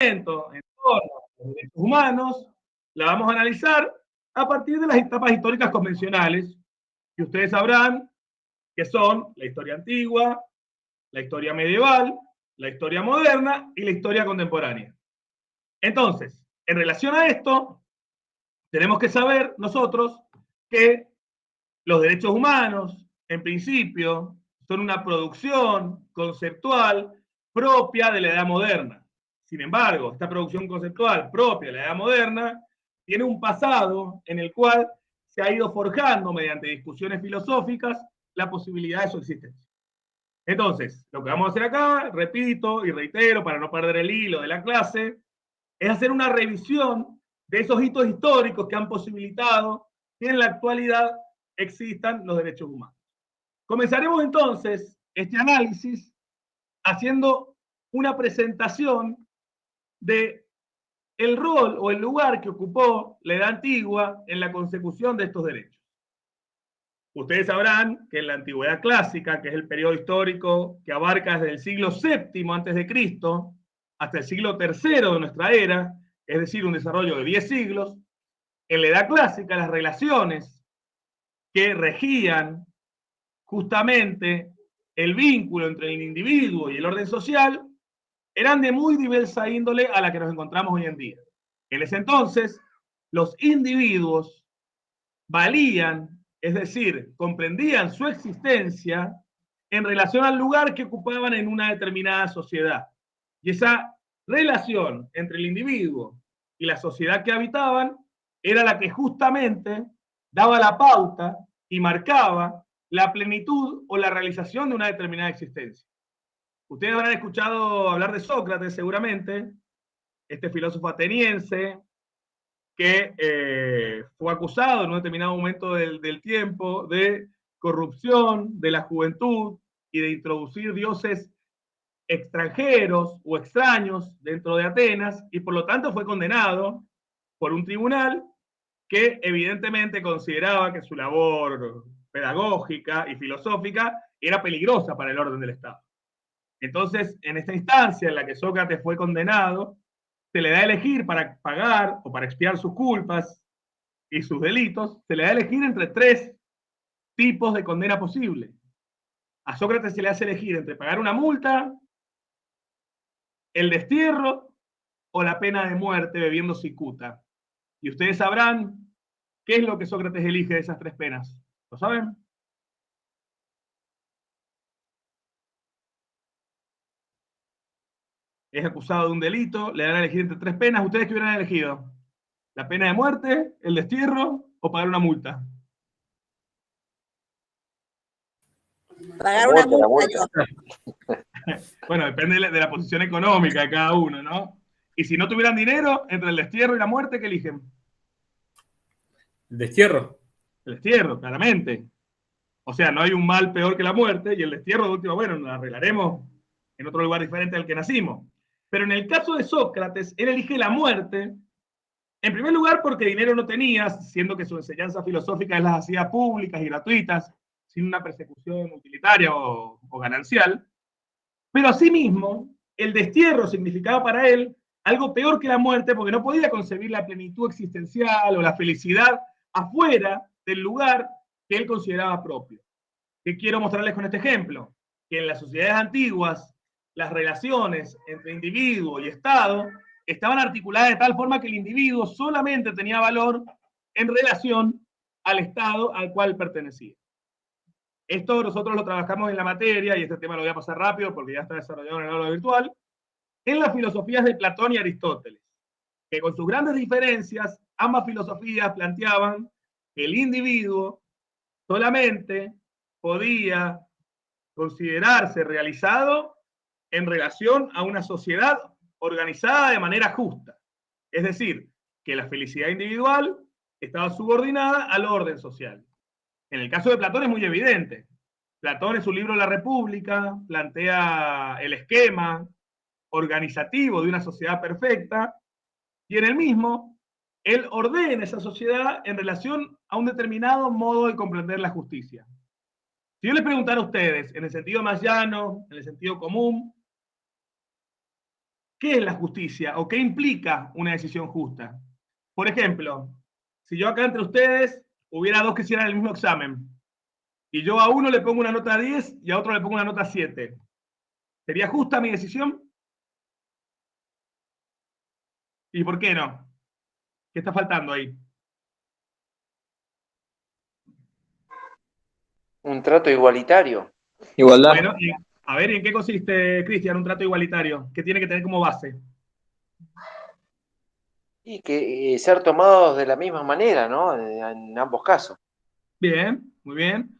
en torno a los derechos humanos, la vamos a analizar a partir de las etapas históricas convencionales, que ustedes sabrán que son la historia antigua, la historia medieval, la historia moderna y la historia contemporánea. Entonces, en relación a esto, tenemos que saber nosotros que los derechos humanos, en principio, son una producción conceptual propia de la edad moderna. Sin embargo, esta producción conceptual propia de la edad moderna tiene un pasado en el cual se ha ido forjando mediante discusiones filosóficas la posibilidad de su existencia. Entonces, lo que vamos a hacer acá, repito y reitero para no perder el hilo de la clase, es hacer una revisión de esos hitos históricos que han posibilitado que en la actualidad existan los derechos humanos. Comenzaremos entonces este análisis haciendo una presentación de el rol o el lugar que ocupó la Edad Antigua en la consecución de estos derechos. Ustedes sabrán que en la Antigüedad Clásica, que es el periodo histórico que abarca desde el siglo VII a.C. hasta el siglo III de nuestra era, es decir, un desarrollo de 10 siglos, en la Edad Clásica las relaciones que regían justamente el vínculo entre el individuo y el orden social eran de muy diversa índole a la que nos encontramos hoy en día. En ese entonces, los individuos valían, es decir, comprendían su existencia en relación al lugar que ocupaban en una determinada sociedad. Y esa relación entre el individuo y la sociedad que habitaban era la que justamente daba la pauta y marcaba la plenitud o la realización de una determinada existencia. Ustedes habrán escuchado hablar de Sócrates seguramente, este filósofo ateniense que fue acusado en un determinado momento del tiempo de corrupción de la juventud y de introducir dioses extranjeros o extraños dentro de Atenas, y por lo tanto fue condenado por un tribunal que evidentemente consideraba que su labor pedagógica y filosófica era peligrosa para el orden del Estado. Entonces, en esta instancia en la que Sócrates fue condenado, se le da a elegir para pagar o para expiar sus culpas y sus delitos, se le da a elegir entre 3 tipos de condena posible. A Sócrates se le hace elegir entre pagar una multa, el destierro o la pena de muerte bebiendo cicuta. Y ustedes sabrán qué es lo que Sócrates elige de esas 3 penas. ¿Lo saben? Es acusado de un delito, le dan a elegir entre 3 penas. ¿Ustedes qué hubieran elegido? ¿La pena de muerte, el destierro o pagar una multa? Pagar una multa. Bueno, depende de la posición económica de cada uno, ¿no? Y si no tuvieran dinero, entre el destierro y la muerte, ¿qué eligen? El destierro. El destierro, claramente. O sea, no hay un mal peor que la muerte, y el destierro de última, bueno, nos arreglaremos en otro lugar diferente al que nacimos. Pero en el caso de Sócrates, él elige la muerte, en primer lugar porque dinero no tenía, siendo que su enseñanza filosófica él las hacía públicas y gratuitas, sin una persecución utilitaria o ganancial. Pero asimismo, el destierro significaba para él algo peor que la muerte, porque no podía concebir la plenitud existencial o la felicidad afuera del lugar que él consideraba propio. ¿Qué quiero mostrarles con este ejemplo? Que en las sociedades antiguas, las relaciones entre individuo y Estado estaban articuladas de tal forma que el individuo solamente tenía valor en relación al Estado al cual pertenecía. Esto nosotros lo trabajamos en la materia, y este tema lo voy a pasar rápido porque ya está desarrollado en el aula virtual, en las filosofías de Platón y Aristóteles, que con sus grandes diferencias, ambas filosofías planteaban que el individuo solamente podía considerarse realizado en relación a una sociedad organizada de manera justa. Es decir, que la felicidad individual estaba subordinada al orden social. En el caso de Platón es muy evidente. Platón en su libro La República plantea el esquema organizativo de una sociedad perfecta, y en el mismo, él ordena esa sociedad en relación a un determinado modo de comprender la justicia. Si yo les preguntara a ustedes, en el sentido más llano, en el sentido común, ¿qué es la justicia o qué implica una decisión justa? Por ejemplo, si yo acá entre ustedes hubiera dos que hicieran el mismo examen y yo a uno le pongo una nota 10 y a otro le pongo una nota 7, ¿sería justa mi decisión? ¿Y por qué no? ¿Qué está faltando ahí? Un trato igualitario. Igualdad. Bueno, a ver, ¿y en qué consiste, Cristian, un trato igualitario? ¿Qué tiene que tener como base? Y que ser tomados de la misma manera, ¿no? En ambos casos. Bien, muy bien.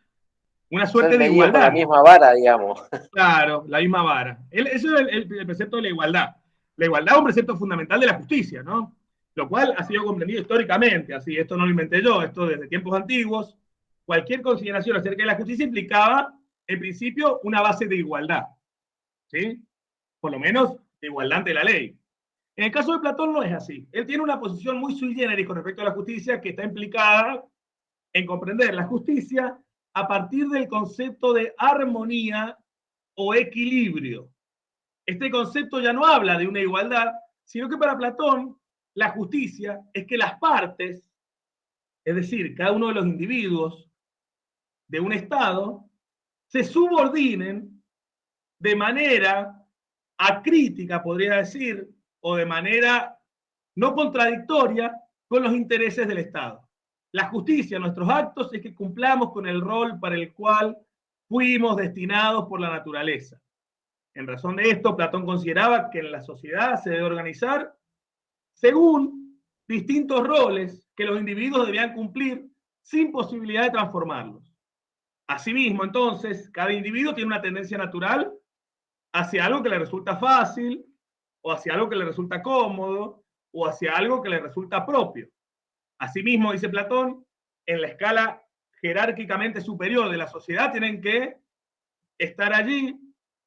Una Ser suerte de medidos con la igualdad. misma vara, digamos. Claro, la misma vara. Eso es el precepto de la igualdad. La igualdad es un precepto fundamental de la justicia, ¿no? Lo cual ha sido comprendido históricamente, así, esto no lo inventé yo, esto desde tiempos antiguos. Cualquier consideración acerca de la justicia implicaba, en principio, una base de igualdad, ¿sí? Por lo menos, de igualdad ante la ley. En el caso de Platón no es así. Él tiene una posición muy sui generis con respecto a la justicia que está implicada en comprender la justicia a partir del concepto de armonía o equilibrio. Este concepto ya no habla de una igualdad, sino que para Platón la justicia es que las partes, es decir, cada uno de los individuos de un Estado, se subordinen de manera acrítica, podría decir, o de manera no contradictoria con los intereses del Estado. La justicia, nuestros actos, es que cumplamos con el rol para el cual fuimos destinados por la naturaleza. En razón de esto, Platón consideraba que en la sociedad se debe organizar según distintos roles que los individuos debían cumplir sin posibilidad de transformarlos. Asimismo, entonces, cada individuo tiene una tendencia natural hacia algo que le resulta fácil, o hacia algo que le resulta cómodo, o hacia algo que le resulta propio. Asimismo, dice Platón, en la escala jerárquicamente superior de la sociedad tienen que estar allí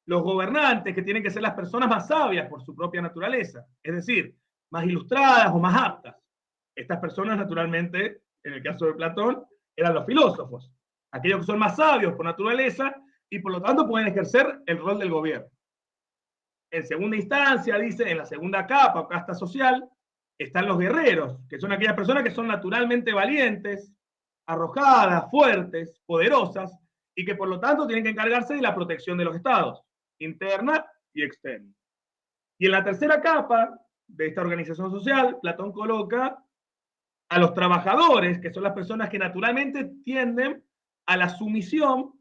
los gobernantes, que tienen que ser las personas más sabias por su propia naturaleza, es decir, más ilustradas o más aptas. Estas personas, naturalmente, en el caso de Platón, eran los filósofos, aquellos que son más sabios por naturaleza y por lo tanto pueden ejercer el rol del gobierno. En segunda instancia, dice, en la segunda capa o casta social, están los guerreros, que son aquellas personas que son naturalmente valientes, arrojadas, fuertes, poderosas, y que por lo tanto tienen que encargarse de la protección de los estados, interna y externa. Y en la tercera capa de esta organización social, Platón coloca a los trabajadores, que son las personas que naturalmente tienden a la sumisión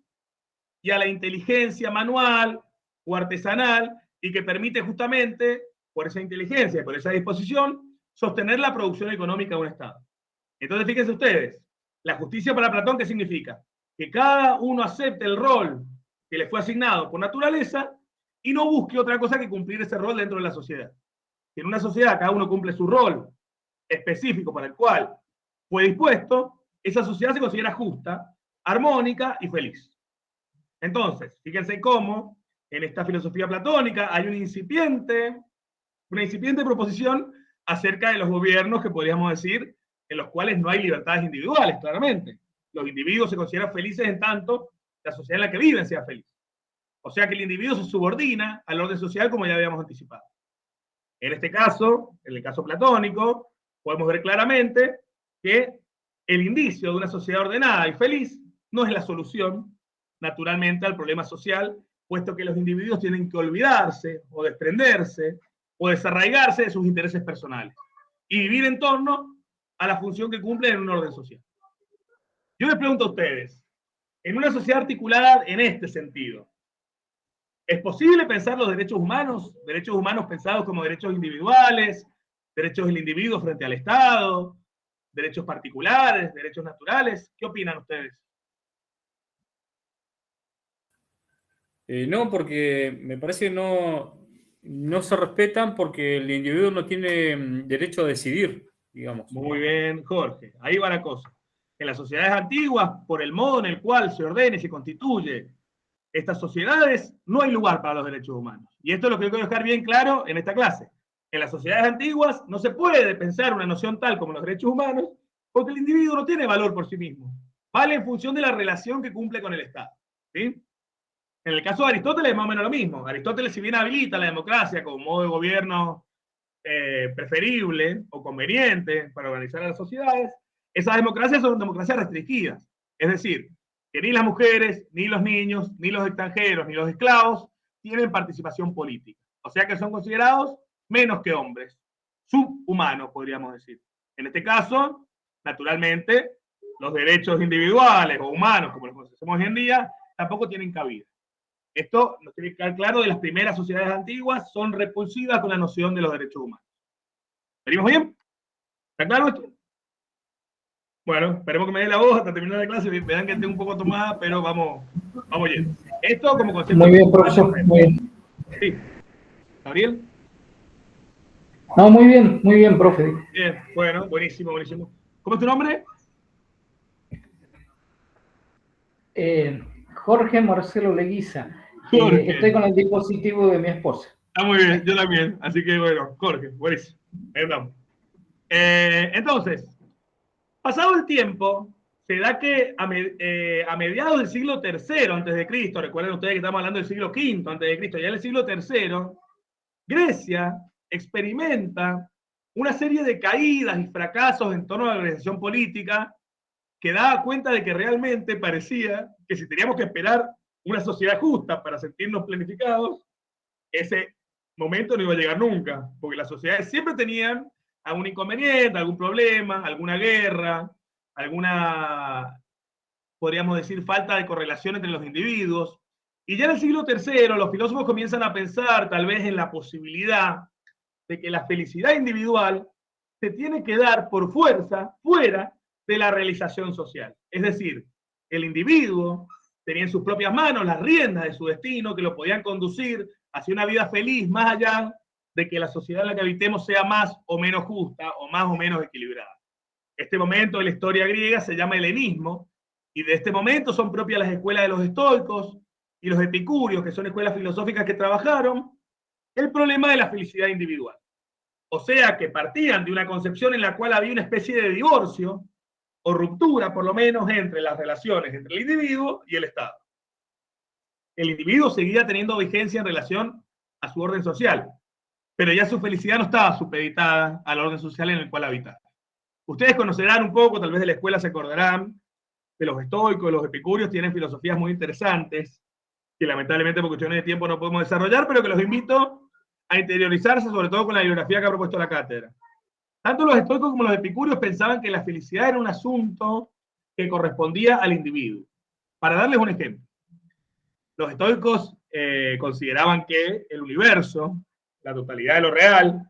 y a la inteligencia manual o artesanal, y que permite justamente, por esa inteligencia y por esa disposición, sostener la producción económica de un Estado. Entonces, fíjense ustedes, la justicia para Platón, ¿qué significa? Que cada uno acepte el rol que le fue asignado por naturaleza y no busque otra cosa que cumplir ese rol dentro de la sociedad. Si en una sociedad cada uno cumple su rol específico para el cual fue dispuesto, esa sociedad se considera justa, armónica y feliz. Entonces, fíjense cómo en esta filosofía platónica hay una incipiente proposición acerca de los gobiernos que podríamos decir en los cuales no hay libertades individuales, claramente. Los individuos se consideran felices en tanto la sociedad en la que viven sea feliz. O sea que el individuo se subordina al orden social como ya habíamos anticipado. En este caso, en el caso platónico, podemos ver claramente que el indicio de una sociedad ordenada y feliz no es la solución, naturalmente, al problema social, puesto que los individuos tienen que olvidarse o desprenderse o desarraigarse de sus intereses personales y vivir en torno a la función que cumplen en un orden social. Yo les pregunto a ustedes, en una sociedad articulada en este sentido, ¿es posible pensar los derechos humanos pensados como derechos individuales, derechos del individuo frente al Estado, derechos particulares, derechos naturales? ¿Qué opinan ustedes? No, porque me parece que no se respetan porque el individuo no tiene derecho a decidir, digamos. Muy bien, Jorge. Ahí va la cosa. En las sociedades antiguas, por el modo en el cual se ordena y se constituye estas sociedades, no hay lugar para los derechos humanos. Y esto es lo que quiero dejar bien claro en esta clase. En las sociedades antiguas no se puede pensar una noción tal como los derechos humanos porque el individuo no tiene valor por sí mismo. Vale en función de la relación que cumple con el Estado. ¿Sí? En el caso de Aristóteles es más o menos lo mismo. Aristóteles, si bien habilita la democracia como modo de gobierno preferible o conveniente para organizar a las sociedades, esas democracias son democracias restringidas. Es decir, que ni las mujeres, ni los niños, ni los extranjeros, ni los esclavos tienen participación política. O sea que son considerados menos que hombres, subhumanos, podríamos decir. En este caso, naturalmente, los derechos individuales o humanos, como los conocemos hoy en día, tampoco tienen cabida. Esto nos tiene que quedar claro de las primeras sociedades antiguas, son repulsivas con la noción de los derechos humanos. ¿Venimos bien? ¿Está claro esto? Bueno, esperemos que me dé la voz hasta terminar la clase. Verán que tengo un poco tomada, pero vamos yendo. Esto como concepto. Muy bien, profesor. Muy bien. Sí. ¿Gabriel? No, muy bien, profe. Bien, bueno, buenísimo, buenísimo. ¿Cómo es tu nombre? Jorge Marcelo Leguiza. Jorge. Estoy con el dispositivo de mi esposa. Está muy bien, yo también. Así que bueno, Jorge, buenísimo. Ahí estamos. Entonces, pasado el tiempo, se da que a mediados del siglo III antes de Cristo, recuerden ustedes que estamos hablando del siglo V antes de Cristo, ya en el siglo III, Grecia experimenta una serie de caídas y fracasos en torno a la organización política que daba cuenta de que realmente parecía que si teníamos que esperar una sociedad justa para sentirnos planificados, ese momento no iba a llegar nunca, porque las sociedades siempre tenían algún inconveniente, algún problema, alguna guerra, alguna, podríamos decir, falta de correlación entre los individuos. Y ya en el siglo III los filósofos comienzan a pensar tal vez en la posibilidad de que la felicidad individual se tiene que dar por fuerza fuera de la realización social. Es decir, el individuo tenía en sus propias manos las riendas de su destino que lo podían conducir hacia una vida feliz más allá de que la sociedad en la que habitemos sea más o menos justa o más o menos equilibrada. Este momento de la historia griega se llama helenismo y de este momento son propias las escuelas de los estoicos y los epicúreos, que son escuelas filosóficas que trabajaron el problema de la felicidad individual. O sea que partían de una concepción en la cual había una especie de divorcio o ruptura, por lo menos, entre las relaciones entre el individuo y el Estado. El individuo seguía teniendo vigencia en relación a su orden social, pero ya su felicidad no estaba supeditada al orden social en el cual habitaba. Ustedes conocerán un poco, tal vez de la escuela se acordarán, que los estoicos, los epicúreos tienen filosofías muy interesantes, que lamentablemente por cuestiones de tiempo no podemos desarrollar, pero que los invito a interiorizarse, sobre todo con la bibliografía que ha propuesto la cátedra. Tanto los estoicos como los epicúreos pensaban que la felicidad era un asunto que correspondía al individuo. Para darles un ejemplo, los estoicos consideraban que el universo, la totalidad de lo real,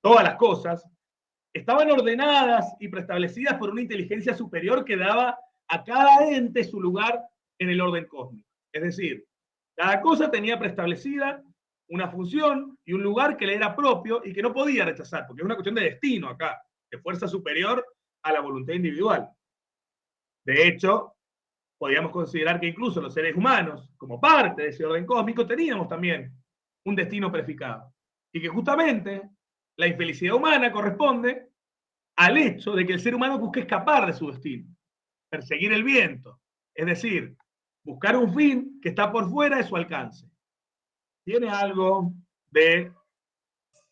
todas las cosas, estaban ordenadas y preestablecidas por una inteligencia superior que daba a cada ente su lugar en el orden cósmico. Es decir, cada cosa tenía preestablecida una función y un lugar que le era propio y que no podía rechazar, porque es una cuestión de destino acá, de fuerza superior a la voluntad individual. De hecho, podríamos considerar que incluso los seres humanos, como parte de ese orden cósmico, teníamos también un destino prefijado. Y que justamente la infelicidad humana corresponde al hecho de que el ser humano busque escapar de su destino, perseguir el viento, es decir, buscar un fin que está por fuera de su alcance. Tiene algo de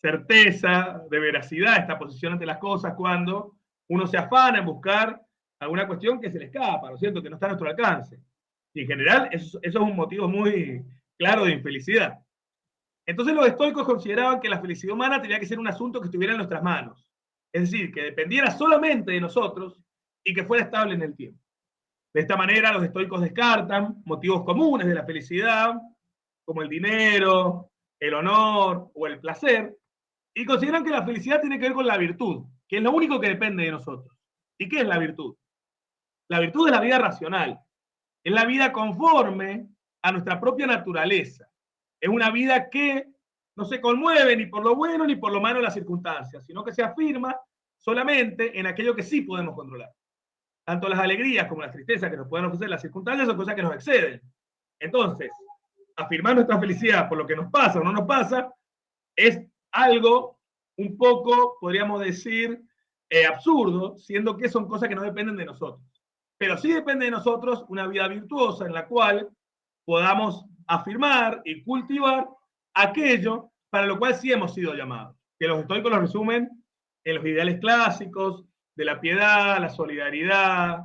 certeza, de veracidad esta posición ante las cosas cuando uno se afana en buscar alguna cuestión que se le escapa, ¿no es cierto?, que no está a nuestro alcance. Y en general eso es un motivo muy claro de infelicidad. Entonces los estoicos consideraban que la felicidad humana tenía que ser un asunto que estuviera en nuestras manos. Es decir, que dependiera solamente de nosotros y que fuera estable en el tiempo. De esta manera los estoicos descartan motivos comunes de la felicidad, como el dinero, el honor o el placer, y consideran que la felicidad tiene que ver con la virtud, que es lo único que depende de nosotros. ¿Y qué es la virtud? La virtud es la vida racional, es la vida conforme a nuestra propia naturaleza. Es una vida que no se conmueve ni por lo bueno ni por lo malo de las circunstancias, sino que se afirma solamente en aquello que sí podemos controlar. Tanto las alegrías como las tristezas que nos pueden ofrecer las circunstancias son cosas que nos exceden. Entonces, afirmar nuestra felicidad por lo que nos pasa o no nos pasa es algo un poco, podríamos decir, absurdo, siendo que son cosas que no dependen de nosotros. Pero sí depende de nosotros una vida virtuosa en la cual podamos afirmar y cultivar aquello para lo cual sí hemos sido llamados. Que los estoicos lo resumen en los ideales clásicos de la piedad, la solidaridad,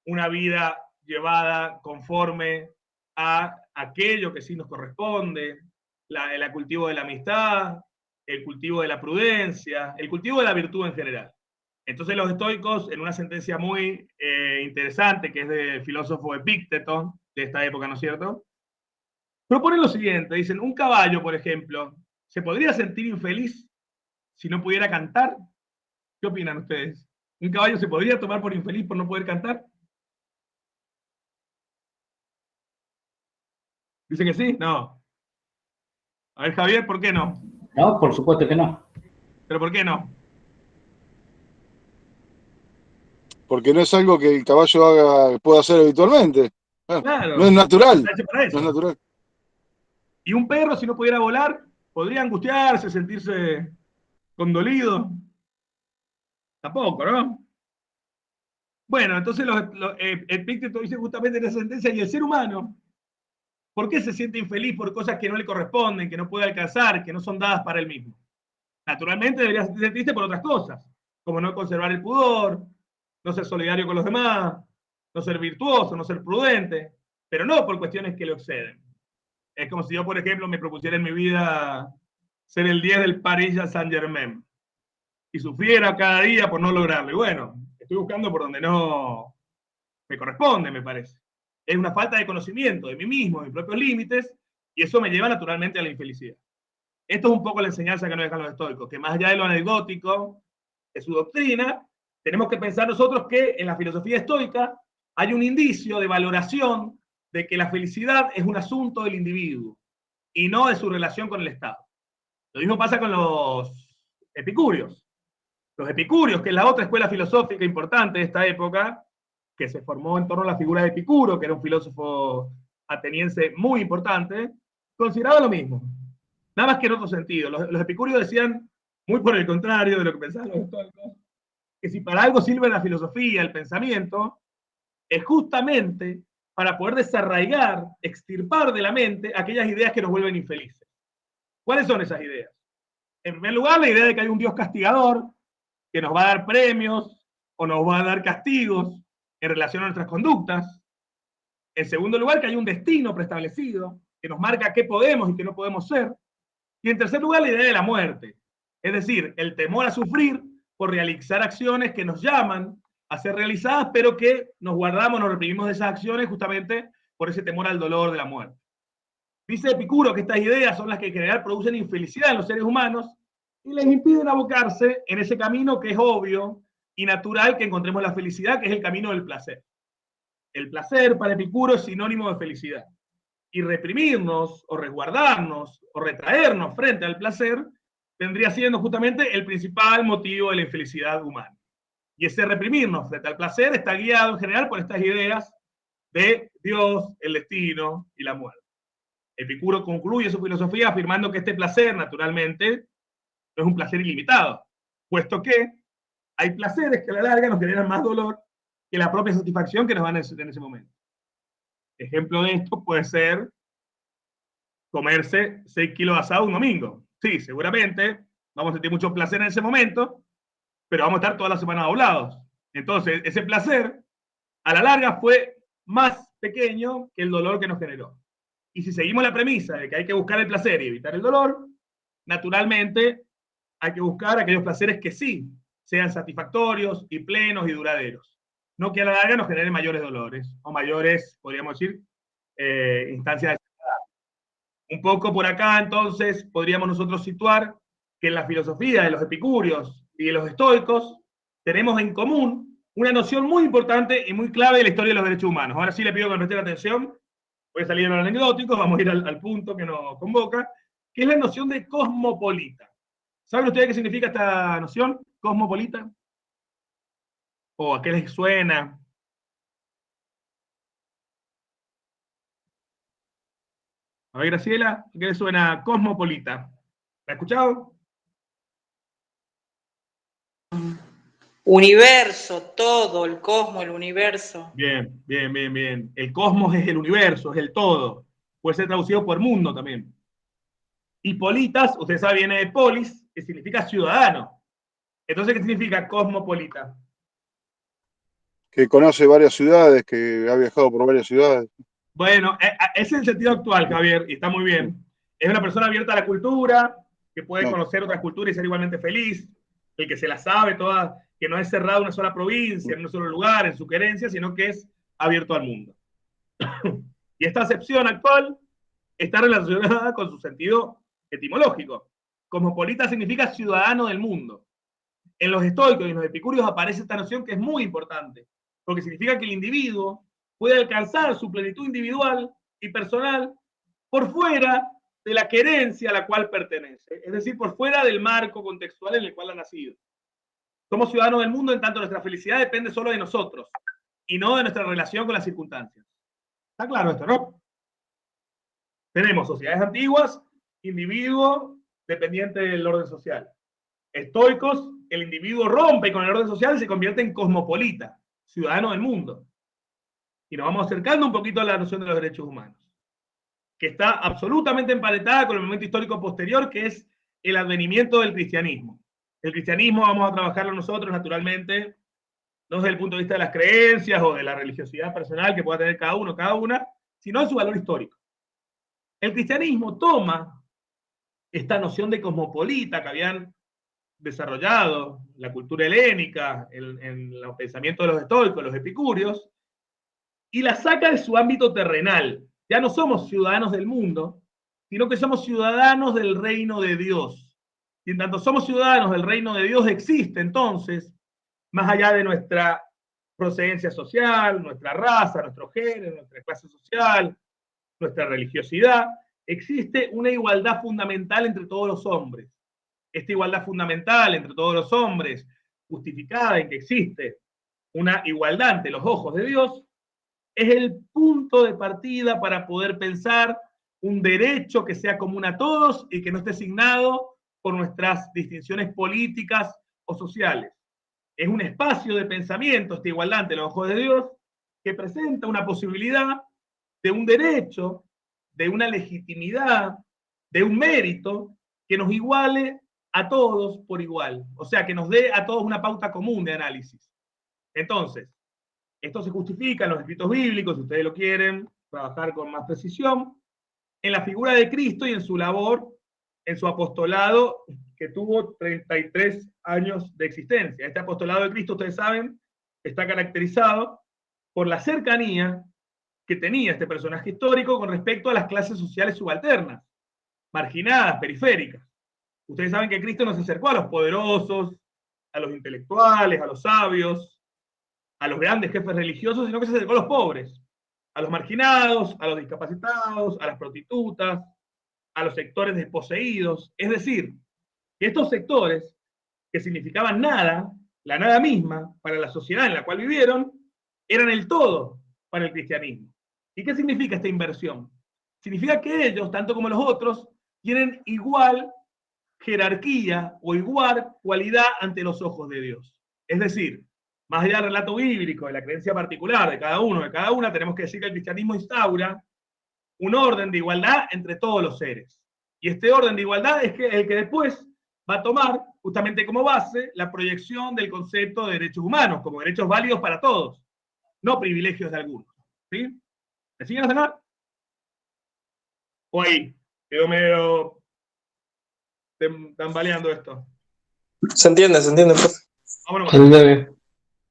una vida llevada conforme a aquello que sí nos corresponde, el cultivo de la amistad, el cultivo de la prudencia, el cultivo de la virtud en general. Entonces los estoicos, en una sentencia muy interesante, que es del filósofo Epicteto, de esta época, ¿no es cierto?, proponen lo siguiente, dicen, un caballo, por ejemplo, ¿se podría sentir infeliz si no pudiera cantar? ¿Qué opinan ustedes? ¿Un caballo se podría tomar por infeliz por no poder cantar? ¿Dicen que sí? No. A ver, Javier, ¿por qué no? No, por supuesto que no. ¿Pero por qué no? Porque no es algo que el caballo pueda hacer habitualmente. Claro. No es natural. Está hecho para eso. No es natural. ¿Y un perro, si no pudiera volar, podría angustiarse, sentirse condolido? Tampoco, ¿no? Bueno, entonces Epicteto dice justamente en esa sentencia, y el ser humano, ¿por qué se siente infeliz por cosas que no le corresponden, que no puede alcanzar, que no son dadas para él mismo? Naturalmente debería sentirse triste por otras cosas, como no conservar el pudor, no ser solidario con los demás, no ser virtuoso, no ser prudente, pero no por cuestiones que le exceden. Es como si yo, por ejemplo, me propusiera en mi vida ser el 10 del Paris Saint-Germain y sufriera cada día por no lograrlo. Y bueno, estoy buscando por donde no me corresponde, me parece. Es una falta de conocimiento de mí mismo, de mis propios límites, y eso me lleva naturalmente a la infelicidad. Esto es un poco la enseñanza que nos dejan los estoicos, que más allá de lo anecdótico de su doctrina, tenemos que pensar nosotros que en la filosofía estoica hay un indicio de valoración de que la felicidad es un asunto del individuo y no de su relación con el Estado. Lo mismo pasa con los epicúreos. Los epicúreos, que es la otra escuela filosófica importante de esta época, que se formó en torno a la figura de Epicuro, que era un filósofo ateniense muy importante, consideraba lo mismo. Nada más que en otro sentido. Los epicúreos decían, muy por el contrario de lo que pensaban los estoicos, que si para algo sirve la filosofía, el pensamiento, es justamente para poder desarraigar, extirpar de la mente aquellas ideas que nos vuelven infelices. ¿Cuáles son esas ideas? En primer lugar, la idea de que hay un Dios castigador, que nos va a dar premios o nos va a dar castigos en relación a nuestras conductas. En segundo lugar, que hay un destino preestablecido, que nos marca qué podemos y qué no podemos ser. Y en tercer lugar, la idea de la muerte. Es decir, el temor a sufrir por realizar acciones que nos llaman a ser realizadas, pero que nos guardamos, nos reprimimos de esas acciones justamente por ese temor al dolor de la muerte. Dice Epicuro que estas ideas son las que en general producen infelicidad en los seres humanos y les impiden abocarse en ese camino que es obvio y natural que encontremos la felicidad, que es el camino del placer. El placer para Epicuro es sinónimo de felicidad. Y reprimirnos o resguardarnos o retraernos frente al placer vendría siendo justamente el principal motivo de la infelicidad humana. Y ese reprimirnos frente al placer está guiado en general por estas ideas de Dios, el destino y la muerte. Epicuro concluye su filosofía afirmando que este placer, naturalmente, no es un placer ilimitado, puesto que hay placeres que a la larga nos generan más dolor que la propia satisfacción que nos dan en ese momento. Ejemplo de esto puede ser comerse 6 kilos de asado un domingo. Sí, seguramente vamos a sentir mucho placer en ese momento, pero vamos a estar toda la semana doblados. Entonces, ese placer, a la larga, fue más pequeño que el dolor que nos generó. Y si seguimos la premisa de que hay que buscar el placer y evitar el dolor, naturalmente hay que buscar aquellos placeres que sí sean satisfactorios y plenos y duraderos. No que a la larga nos generen mayores dolores o mayores, podríamos decir, instancias de ansiedad. Un poco por acá, entonces, podríamos nosotros situar que en la filosofía de los epicúreos y de los estoicos tenemos en común una noción muy importante y muy clave de la historia de los derechos humanos. Ahora sí le pido que presten atención, voy a salir de lo anecdótico, vamos a ir al punto que nos convoca, que es la noción de cosmopolita. ¿Saben ustedes qué significa esta noción, cosmopolita? ¿O a qué les suena? A ver, Graciela, ¿a qué les suena cosmopolita? ¿La ha escuchado? Universo, todo, el cosmos, el universo. Bien, bien, bien, bien. El cosmos es el universo, es el todo. puede ser traducido por mundo también. Y politas, usted sabe, viene de polis, que significa ciudadano. Entonces, ¿qué significa cosmopolita? Que conoce varias ciudades, que ha viajado por varias ciudades. Bueno, ese es el sentido actual, Javier, y está muy bien. Es una persona abierta a la cultura, que puede conocer otras culturas y ser igualmente feliz, el que se la sabe toda, que no es cerrado en una sola provincia, en un solo lugar, en su querencia, sino que es abierto al mundo. Y esta acepción actual está relacionada con su sentido etimológico. Cosmopolita significa ciudadano del mundo. En los estoicos y en los epicúreos aparece esta noción que es muy importante, porque significa que el individuo puede alcanzar su plenitud individual y personal por fuera de la querencia a la cual pertenece, es decir, por fuera del marco contextual en el cual ha nacido. Somos ciudadanos del mundo en tanto nuestra felicidad depende solo de nosotros y no de nuestra relación con las circunstancias. ¿Está claro esto, no? Tenemos sociedades antiguas, individuo dependiente del orden social. Estoicos, el individuo rompe con el orden social y se convierte en cosmopolita, ciudadano del mundo. Y nos vamos acercando un poquito a la noción de los derechos humanos, que está absolutamente emparentada con el momento histórico posterior, que es el advenimiento del cristianismo. El cristianismo vamos a trabajarlo nosotros, naturalmente, no desde el punto de vista de las creencias o de la religiosidad personal que pueda tener cada uno, cada una, sino en su valor histórico. El cristianismo toma esta noción de cosmopolita que habían desarrollado la cultura helénica, en los pensamientos de los estoicos, los epicúreos, y la saca de su ámbito terrenal. Ya no somos ciudadanos del mundo, sino que somos ciudadanos del reino de Dios. Y en tanto somos ciudadanos del reino de Dios, existe entonces, más allá de nuestra procedencia social, nuestra raza, nuestro género, nuestra clase social, nuestra religiosidad, existe una igualdad fundamental entre todos los hombres. Esta igualdad fundamental entre todos los hombres, justificada en que existe una igualdad ante los ojos de Dios, es el punto de partida para poder pensar un derecho que sea común a todos y que no esté asignado por nuestras distinciones políticas o sociales. Es un espacio de pensamiento, esta igualdad ante los ojos de Dios, que presenta una posibilidad de un derecho, de una legitimidad, de un mérito que nos iguale a todos por igual. O sea, que nos dé a todos una pauta común de análisis. Entonces, esto se justifica en los escritos bíblicos, si ustedes lo quieren trabajar con más precisión, en la figura de Cristo y en su labor, en su apostolado, que tuvo 33 años de existencia. Este apostolado de Cristo, ustedes saben, está caracterizado por la cercanía que tenía este personaje histórico con respecto a las clases sociales subalternas, marginadas, periféricas. Ustedes saben que Cristo no se acercó a los poderosos, a los intelectuales, a los sabios, a los grandes jefes religiosos, sino que se acercó a los pobres, a los marginados, a los discapacitados, a las prostitutas, a los sectores desposeídos. Es decir, que estos sectores, que significaban nada, la nada misma, para la sociedad en la cual vivieron, eran el todo para el cristianismo. ¿Y qué significa esta inversión? Significa que ellos, tanto como los otros, tienen igual jerarquía o igual cualidad ante los ojos de Dios. Es decir, más allá del relato bíblico, de la creencia particular de cada uno, de cada una, tenemos que decir que el cristianismo instaura un orden de igualdad entre todos los seres. Y este orden de igualdad es el que después va a tomar justamente como base la proyección del concepto de derechos humanos, como derechos válidos para todos, no privilegios de algunos. ¿Sí? ¿Me siguen hasta acá? O ahí, quedó medio tambaleando esto. Se entiende, profe. Vámonos.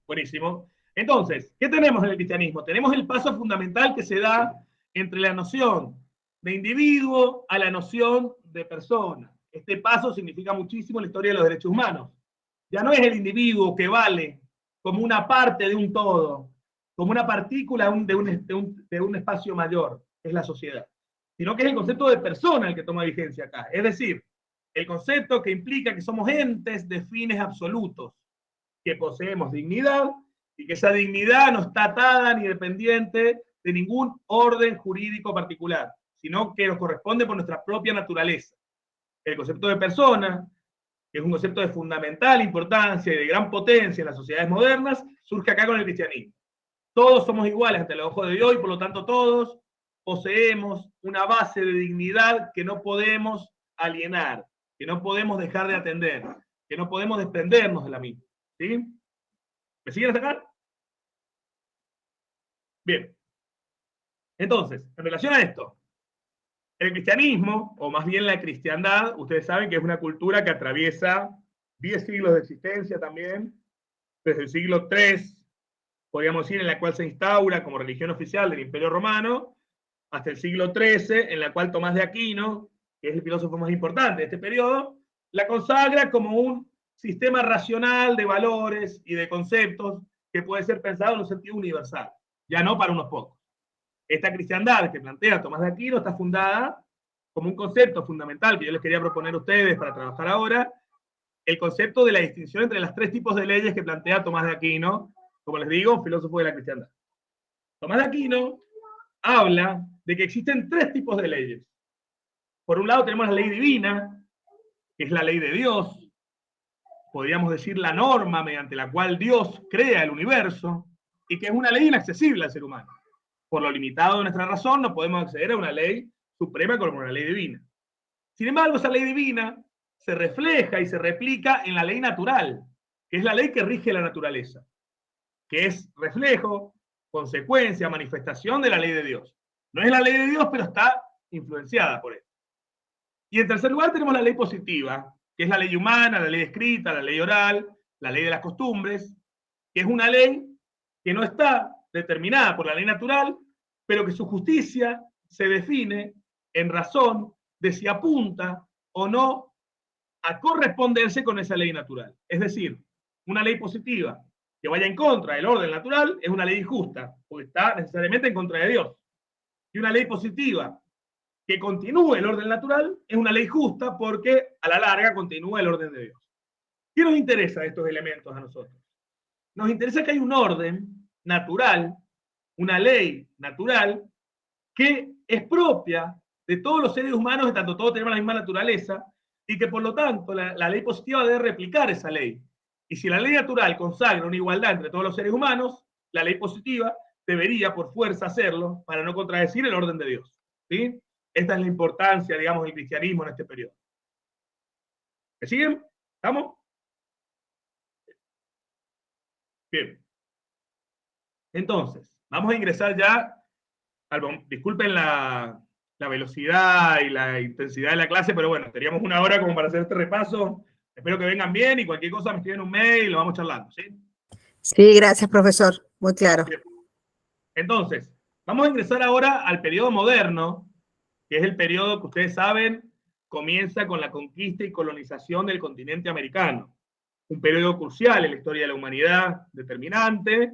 Buenísimo. Entonces, ¿qué tenemos en el cristianismo? Tenemos el paso fundamental que se da entre la noción de individuo a la noción de persona. Este paso significa muchísimo en la historia de los derechos humanos. Ya no es el individuo que vale como una parte de un todo, como una partícula de un espacio mayor, que es la sociedad, sino que es el concepto de persona el que toma vigencia acá. Es decir, el concepto que implica que somos entes de fines absolutos, que poseemos dignidad y que esa dignidad no está atada ni dependiente de ningún orden jurídico particular, sino que nos corresponde por nuestra propia naturaleza. El concepto de persona, que es un concepto de fundamental importancia y de gran potencia en las sociedades modernas, surge acá con el cristianismo. Todos somos iguales ante los ojos de Dios y por lo tanto todos poseemos una base de dignidad que no podemos alienar, que no podemos dejar de atender, que no podemos desprendernos de la misma. ¿Sí? ¿Me siguen hasta acá? Bien. Entonces, en relación a esto, el cristianismo, o más bien la cristiandad, ustedes saben que es una cultura que atraviesa 10 siglos de existencia también, desde el siglo III, podríamos decir, en la cual se instaura como religión oficial del Imperio Romano, hasta el siglo XIII, en la cual Tomás de Aquino, que es el filósofo más importante de este periodo, la consagra como un sistema racional de valores y de conceptos que puede ser pensado en un sentido universal, ya no para unos pocos. Esta cristiandad que plantea Tomás de Aquino está fundada como un concepto fundamental que yo les quería proponer a ustedes para trabajar ahora, el concepto de la distinción entre las 3 tipos de leyes que plantea Tomás de Aquino, como les digo, filósofo de la cristiandad. Tomás de Aquino habla de que existen 3 tipos de leyes. Por un lado tenemos la ley divina, que es la ley de Dios, podríamos decir la norma mediante la cual Dios crea el universo, y que es una ley inaccesible al ser humano. Por lo limitado de nuestra razón, no podemos acceder a una ley suprema como una ley divina. Sin embargo, esa ley divina se refleja y se replica en la ley natural, que es la ley que rige la naturaleza, que es reflejo, consecuencia, manifestación de la ley de Dios. No es la ley de Dios, pero está influenciada por él. Y en tercer lugar tenemos la ley positiva, que es la ley humana, la ley escrita, la ley oral, la ley de las costumbres, que es una ley que no está determinada por la ley natural, pero que su justicia se define en razón de si apunta o no a corresponderse con esa ley natural. Es decir, una ley positiva que vaya en contra del orden natural es una ley injusta, porque está necesariamente en contra de Dios. Y una ley positiva que continúe el orden natural es una ley justa porque a la larga continúa el orden de Dios. ¿Qué nos interesa de estos elementos a nosotros? Nos interesa que hay un orden natural, una ley natural, que es propia de todos los seres humanos, en tanto todos tenemos la misma naturaleza, y que por lo tanto la ley positiva debe replicar esa ley. Y si la ley natural consagra una igualdad entre todos los seres humanos, la ley positiva debería por fuerza hacerlo para no contradecir el orden de Dios. ¿Sí? Esta es la importancia, digamos, del cristianismo en este periodo. ¿Me siguen? ¿Estamos? Bien. Entonces, vamos a ingresar ya, disculpen la velocidad y la intensidad de la clase, pero bueno, teníamos una hora como para hacer este repaso. Espero que vengan bien y cualquier cosa me escriben un mail y lo vamos charlando, ¿sí? Sí, gracias, profesor. Muy claro. Bien. Entonces, vamos a ingresar ahora al periodo moderno, que es el periodo que ustedes saben comienza con la conquista y colonización del continente americano. Un periodo crucial en la historia de la humanidad, determinante,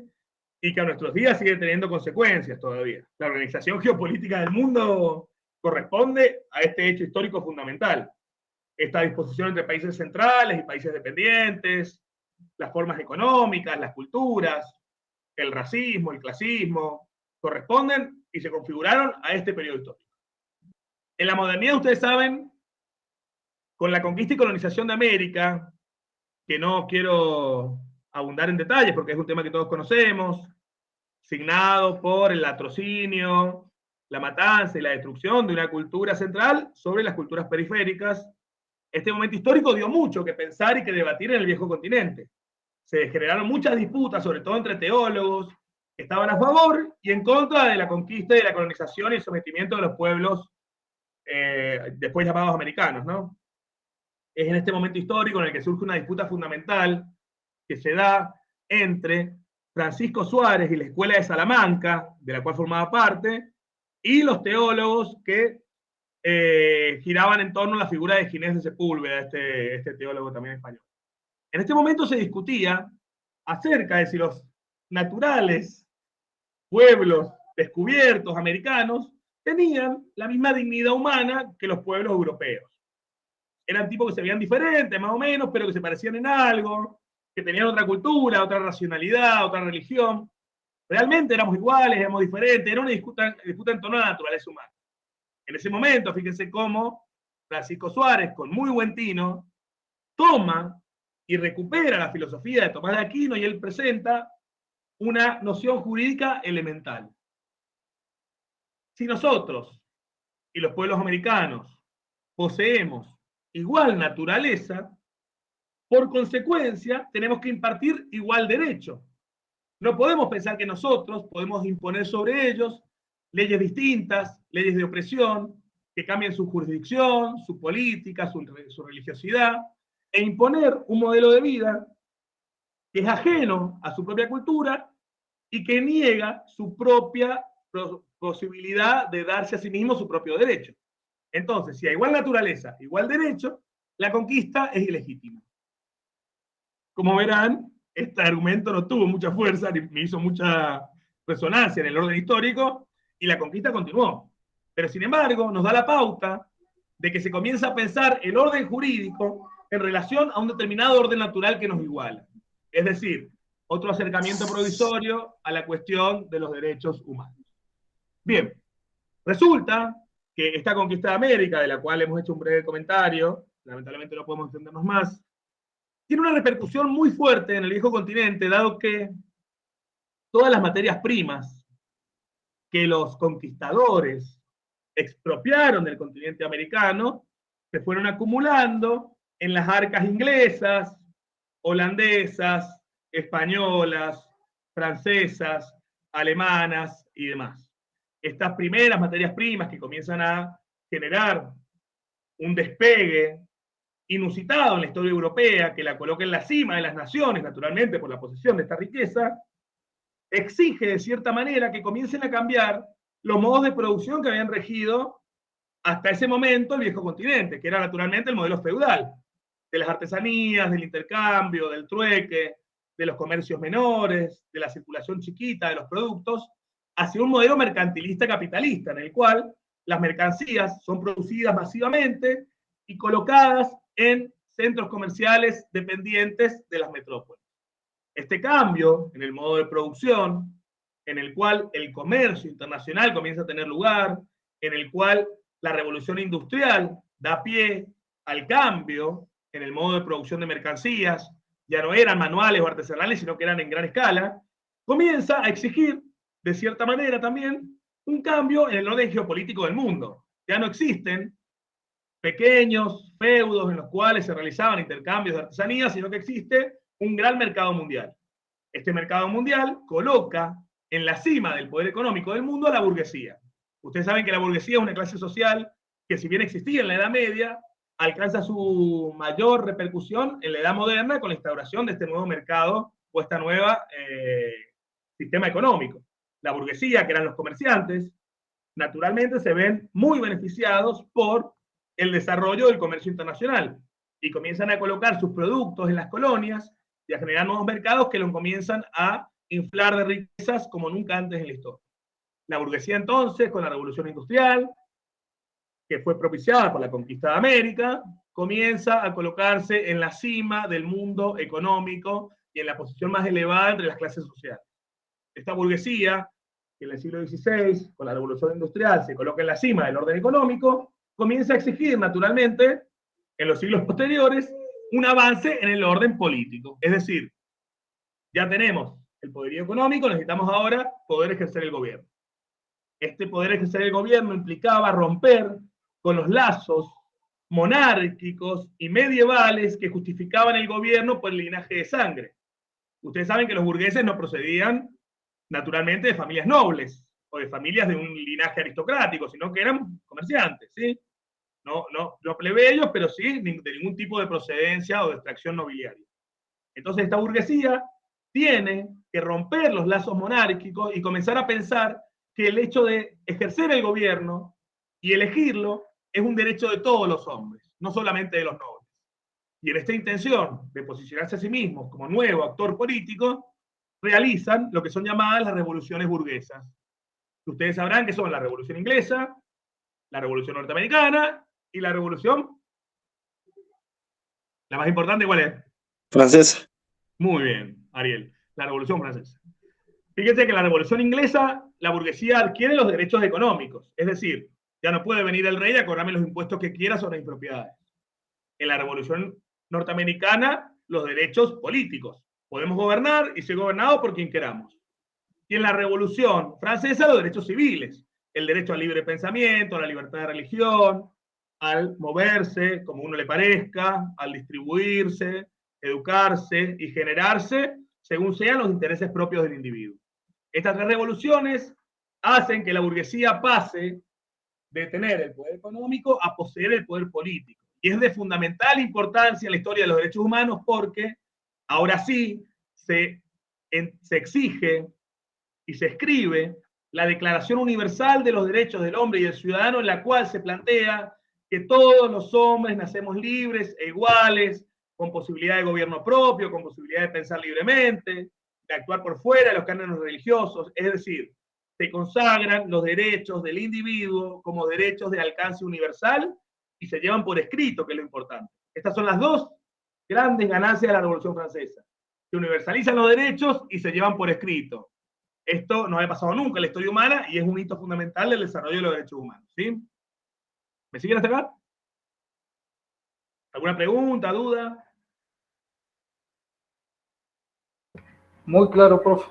y que a nuestros días sigue teniendo consecuencias todavía. La organización geopolítica del mundo corresponde a este hecho histórico fundamental. Esta disposición entre países centrales y países dependientes, las formas económicas, las culturas, el racismo, el clasismo, corresponden y se configuraron a este periodo histórico. En la modernidad, ustedes saben, con la conquista y colonización de América, que no quiero abundar en detalles porque es un tema que todos conocemos, signado por el latrocinio, la matanza y la destrucción de una cultura central sobre las culturas periféricas. Este momento histórico dio mucho que pensar y que debatir en el viejo continente. Se generaron muchas disputas, sobre todo entre teólogos, que estaban a favor y en contra de la conquista y de la colonización y el sometimiento de los pueblos después llamados americanos, ¿no? Es en este momento histórico en el que surge una disputa fundamental que se da entre Francisco Suárez y la Escuela de Salamanca, de la cual formaba parte, y los teólogos que giraban en torno a la figura de Ginés de Sepúlveda, este teólogo también español. En este momento se discutía acerca de si los naturales pueblos descubiertos americanos tenían la misma dignidad humana que los pueblos europeos. Eran tipos que se veían diferentes, más o menos, pero que se parecían en algo, que tenían otra cultura, otra racionalidad, otra religión. Realmente éramos iguales, éramos diferentes, era una disputa en torno a la naturaleza humana. En ese momento, fíjense cómo Francisco Suárez, con muy buen tino, toma y recupera la filosofía de Tomás de Aquino y él presenta una noción jurídica elemental. Si nosotros y los pueblos americanos poseemos igual naturaleza, por consecuencia tenemos que impartir igual derecho. No podemos pensar que nosotros podemos imponer sobre ellos leyes distintas, leyes de opresión, que cambien su jurisdicción, su política, su religiosidad, e imponer un modelo de vida que es ajeno a su propia cultura y que niega su propia posibilidad de darse a sí mismo su propio derecho. Entonces, si hay igual naturaleza, igual derecho, la conquista es ilegítima. Como verán, este argumento no tuvo mucha fuerza, ni hizo mucha resonancia en el orden histórico, y la conquista continuó. Pero sin embargo, nos da la pauta de que se comienza a pensar el orden jurídico en relación a un determinado orden natural que nos iguala. Es decir, otro acercamiento provisorio a la cuestión de los derechos humanos. Bien, resulta que esta conquista de América, de la cual hemos hecho un breve comentario, lamentablemente no podemos entendernos más, tiene una repercusión muy fuerte en el viejo continente, dado que todas las materias primas que los conquistadores expropiaron del continente americano se fueron acumulando en las arcas inglesas, holandesas, españolas, francesas, alemanas y demás. Estas primeras materias primas que comienzan a generar un despegue inusitado en la historia europea, que la coloca en la cima de las naciones, naturalmente por la posesión de esta riqueza, exige de cierta manera que comiencen a cambiar los modos de producción que habían regido hasta ese momento el viejo continente, que era naturalmente el modelo feudal, de las artesanías, del intercambio, del trueque, de los comercios menores, de la circulación chiquita de los productos, hacia un modelo mercantilista capitalista, en el cual las mercancías son producidas masivamente y colocadas en centros comerciales dependientes de las metrópolis. Este cambio en el modo de producción, en el cual el comercio internacional comienza a tener lugar, en el cual la revolución industrial da pie al cambio en el modo de producción de mercancías, ya no eran manuales o artesanales, sino que eran en gran escala, comienza a exigir, de cierta manera también, un cambio en el orden geopolítico del mundo. Ya no existen pequeños feudos en los cuales se realizaban intercambios de artesanías, sino que existe un gran mercado mundial. Este mercado mundial coloca en la cima del poder económico del mundo a la burguesía. Ustedes saben que la burguesía es una clase social que, si bien existía en la Edad Media, alcanza su mayor repercusión en la Edad Moderna con la instauración de este nuevo mercado o esta nueva sistema económico. La burguesía, que eran los comerciantes, naturalmente se ven muy beneficiados por el desarrollo del comercio internacional y comienzan a colocar sus productos en las colonias y a generar nuevos mercados que los comienzan a inflar de riquezas como nunca antes en la historia. La burguesía entonces, con la revolución industrial, que fue propiciada por la conquista de América, comienza a colocarse en la cima del mundo económico y en la posición más elevada entre las clases sociales. Esta burguesía, que en el siglo XVI, con la revolución industrial, se coloca en la cima del orden económico, comienza a exigir, naturalmente, en los siglos posteriores, un avance en el orden político. Es decir, ya tenemos el poderío económico, necesitamos ahora poder ejercer el gobierno. Este poder ejercer el gobierno implicaba romper con los lazos monárquicos y medievales que justificaban el gobierno por el linaje de sangre. Ustedes saben que los burgueses no procedían naturalmente de familias nobles o de familias de un linaje aristocrático, sino que eran comerciantes, ¿sí? No plebeyos, pero sí de ningún tipo de procedencia o de extracción nobiliaria. Entonces esta burguesía tiene que romper los lazos monárquicos y comenzar a pensar que el hecho de ejercer el gobierno y elegirlo es un derecho de todos los hombres, no solamente de los nobles. Y en esta intención de posicionarse a sí mismos como nuevo actor político, realizan lo que son llamadas las revoluciones burguesas. Ustedes sabrán que son la Revolución Inglesa, la Revolución Norteamericana y la Revolución... ¿La más importante cuál es? Francesa. Muy bien, Ariel. La Revolución Francesa. Fíjense que en la Revolución Inglesa la burguesía adquiere los derechos económicos. Es decir, ya no puede venir el rey a cobrarme los impuestos que quiera sobre mis propiedades. En la Revolución Norteamericana, los derechos políticos. Podemos gobernar y ser gobernados por quien queramos. Y en la Revolución Francesa, los derechos civiles. el derecho al libre pensamiento, a la libertad de religión, al moverse como uno le parezca, al distribuirse, educarse y generarse según sean los intereses propios del individuo. Estas tres revoluciones hacen que la burguesía pase de tener el poder económico a poseer el poder político. Y es de fundamental importancia en la historia de los derechos humanos porque ahora sí se exige y se escribe la Declaración Universal de los Derechos del Hombre y del Ciudadano, en la cual se plantea que todos los hombres nacemos libres e iguales, con posibilidad de gobierno propio, con posibilidad de pensar libremente, de actuar por fuera de los cánones religiosos, es decir, se consagran los derechos del individuo como derechos de alcance universal y se llevan por escrito, que es lo importante. Estas son las dos grandes ganancias de la Revolución Francesa. Se universalizan los derechos y se llevan por escrito. Esto no había pasado nunca en la historia humana y es un hito fundamental del desarrollo de los derechos humanos. ¿Sí? ¿Me siguen hasta acá? ¿Alguna pregunta, duda? Muy claro, profe.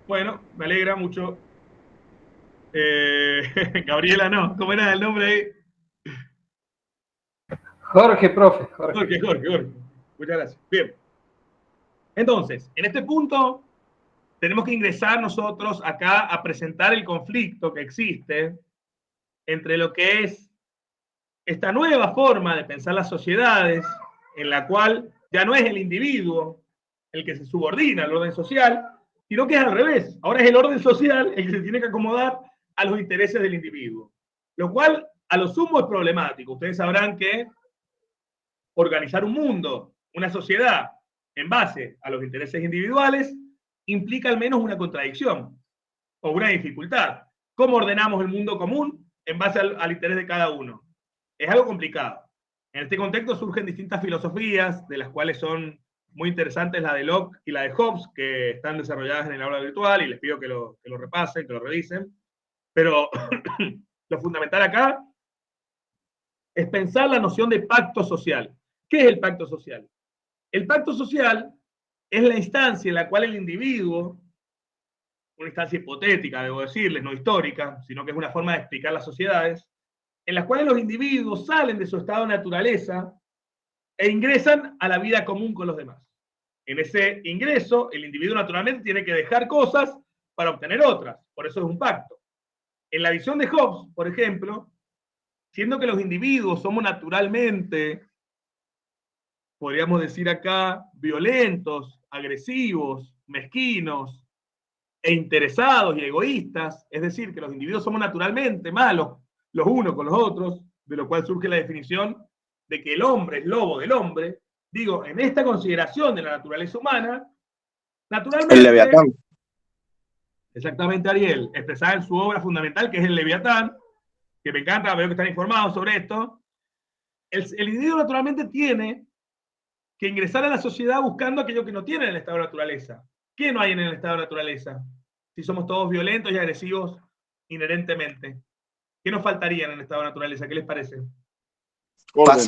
Bueno, me alegra mucho. Gabriela, no. ¿Cómo era el nombre ahí? Jorge, profe. Jorge. Jorge. Muchas gracias. Bien. Entonces, en este punto, tenemos que ingresar nosotros acá a presentar el conflicto que existe entre lo que es esta nueva forma de pensar las sociedades, en la cual ya no es el individuo el que se subordina al orden social, sino que es al revés. Ahora es el orden social el que se tiene que acomodar a los intereses del individuo, lo cual a lo sumo es problemático. Ustedes sabrán que organizar un mundo, una sociedad, en base a los intereses individuales, implica al menos una contradicción o una dificultad. ¿Cómo ordenamos el mundo común en base al interés de cada uno? Es algo complicado. En este contexto surgen distintas filosofías, de las cuales son muy interesantes la de Locke y la de Hobbes, que están desarrolladas en el aula virtual, y les pido que lo repasen, que lo revisen. Pero lo fundamental acá es pensar la noción de pacto social. ¿Qué es el pacto social? El pacto social es la instancia en la cual el individuo, una instancia hipotética, debo decirles, no histórica, sino que es una forma de explicar las sociedades, en las cuales los individuos salen de su estado de naturaleza e ingresan a la vida común con los demás. En ese ingreso, el individuo naturalmente tiene que dejar cosas para obtener otras, por eso es un pacto. En la visión de Hobbes, por ejemplo, siendo que los individuos somos naturalmente, podríamos decir acá, violentos, agresivos, mezquinos e interesados y egoístas, es decir, que los individuos somos naturalmente malos los unos con los otros, de lo cual surge la definición de que el hombre es lobo del hombre. Digo, en esta consideración de la naturaleza humana, naturalmente... El Leviatán. Exactamente, Ariel, expresada en su obra fundamental, que es el Leviatán, que me encanta, veo que están informados sobre esto. El individuo naturalmente tiene que ingresar a la sociedad buscando aquello que no tiene en el estado de naturaleza. ¿Qué no hay en el estado de naturaleza? Si somos todos violentos y agresivos inherentemente. ¿Qué nos faltaría en el estado de naturaleza? ¿Qué les parece? Orden.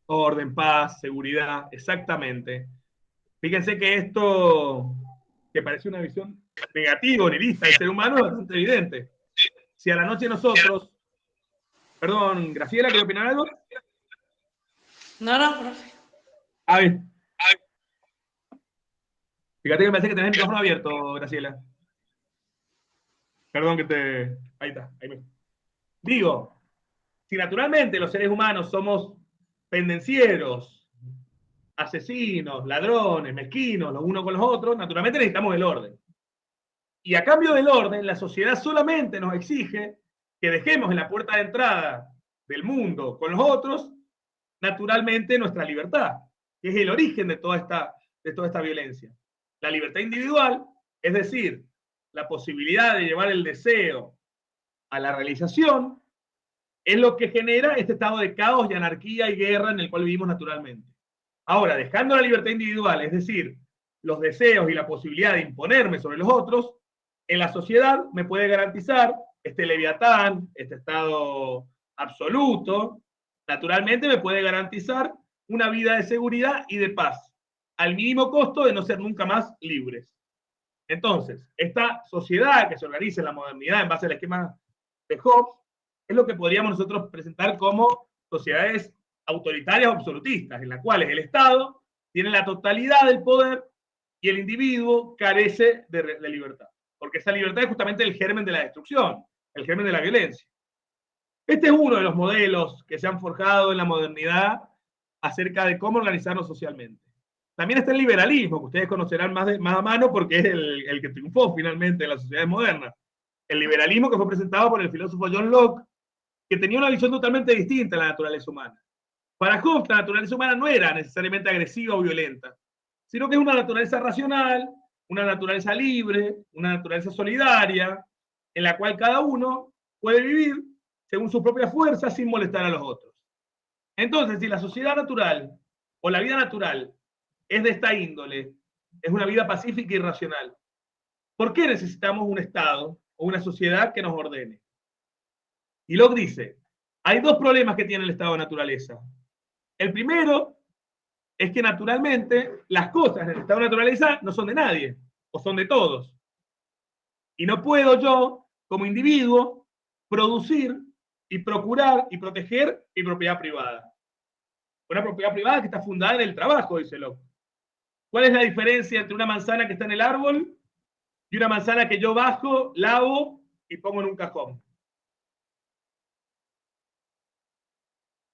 Orden, paz, seguridad, exactamente. Fíjense que esto, que parece una visión negativa, nihilista del ser humano, es bastante evidente. Si a la noche nosotros... Perdón, Graciela, ¿quieres opinar algo? No, profe. A ver. Fíjate que me parece que tenés el micrófono abierto, Graciela. Perdón que te... Ahí está, ahí me... Digo, si naturalmente los seres humanos somos pendencieros, asesinos, ladrones, mezquinos, los unos con los otros, naturalmente necesitamos el orden. Y a cambio del orden, la sociedad solamente nos exige que dejemos en la puerta de entrada del mundo con los otros, naturalmente, nuestra libertad, que es el origen de toda esta violencia. La libertad individual, es decir, la posibilidad de llevar el deseo a la realización, es lo que genera este estado de caos y anarquía y guerra en el cual vivimos naturalmente. Ahora, dejando la libertad individual, es decir, los deseos y la posibilidad de imponerme sobre los otros, en la sociedad me puede garantizar este leviatán, este estado absoluto, naturalmente me puede garantizar una vida de seguridad y de paz, al mínimo costo de no ser nunca más libres. Entonces, esta sociedad que se organiza en la modernidad en base al esquema de Hobbes es lo que podríamos nosotros presentar como sociedades autoritarias o absolutistas, en las cuales el Estado tiene la totalidad del poder y el individuo carece de libertad. Porque esa libertad es justamente el germen de la destrucción, el germen de la violencia. Este es uno de los modelos que se han forjado en la modernidad acerca de cómo organizarnos socialmente. También está el liberalismo, que ustedes conocerán más a mano porque es el que triunfó finalmente en las sociedades modernas. El liberalismo que fue presentado por el filósofo John Locke, que tenía una visión totalmente distinta de la naturaleza humana. Para Hobbes, la naturaleza humana no era necesariamente agresiva o violenta, sino que es una naturaleza racional, una naturaleza libre, una naturaleza solidaria, en la cual cada uno puede vivir según su propia fuerza sin molestar a los otros. Entonces, si la sociedad natural o la vida natural es de esta índole, es una vida pacífica y racional, ¿por qué necesitamos un Estado o una sociedad que nos ordene? Y Locke dice, hay dos problemas que tiene el estado de naturaleza. El primero es que naturalmente las cosas en el estado de naturaleza no son de nadie, o son de todos. Y no puedo yo, como individuo, producir y procurar y proteger mi propiedad privada. Una propiedad privada que está fundada en el trabajo, dice Locke. ¿Cuál es la diferencia entre una manzana que está en el árbol y una manzana que yo bajo, lavo y pongo en un cajón?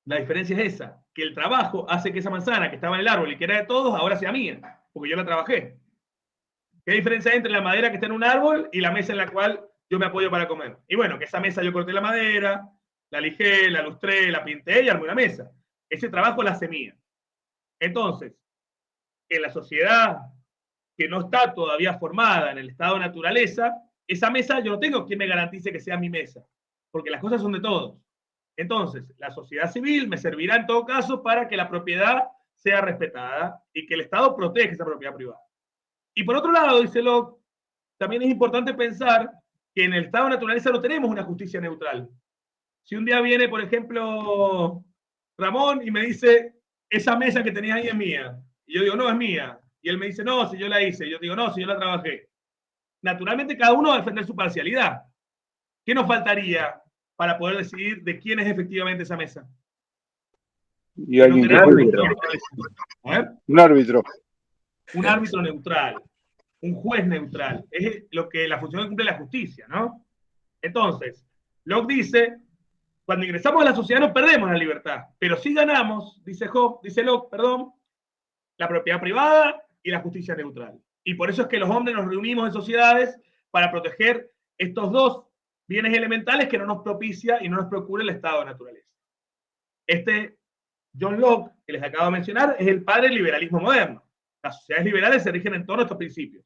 La diferencia es esa, que el trabajo hace que esa manzana que estaba en el árbol y que era de todos, ahora sea mía, porque yo la trabajé. ¿Qué diferencia hay entre la madera que está en un árbol y la mesa en la cual yo me apoyo para comer? Y bueno, que esa mesa yo corté la madera, la lijé, la lustré, la pinté y armé una mesa. Ese trabajo la hace mía. Entonces, en la sociedad que no está todavía formada en el estado de naturaleza, esa mesa yo no tengo quien me garantice que sea mi mesa, porque las cosas son de todos. Entonces, la sociedad civil me servirá en todo caso para que la propiedad sea respetada y que el Estado proteja esa propiedad privada. Y por otro lado, dice Locke, también es importante pensar que en el estado de naturaleza no tenemos una justicia neutral. Si un día viene, por ejemplo, Ramón y me dice, esa mesa que tenías ahí es mía, y yo digo, no, es mía, y él me dice, no, si yo la hice, y yo digo, no, si yo la trabajé. Naturalmente cada uno va a defender su parcialidad. ¿Qué nos faltaría para poder decidir de quién es efectivamente esa mesa? Y alguien que árbitro. Un árbitro. Un árbitro neutral, un juez neutral. Es lo que la función que cumple la justicia, ¿no? Entonces, Locke dice, cuando ingresamos a la sociedad no perdemos la libertad, pero sí ganamos, dice Locke, la propiedad privada y la justicia neutral. Y por eso es que los hombres nos reunimos en sociedades para proteger estos dos bienes elementales que no nos propicia y no nos procura el estado de naturaleza. John Locke, que les acabo de mencionar, es el padre del liberalismo moderno. Las sociedades liberales se rigen en torno a estos principios.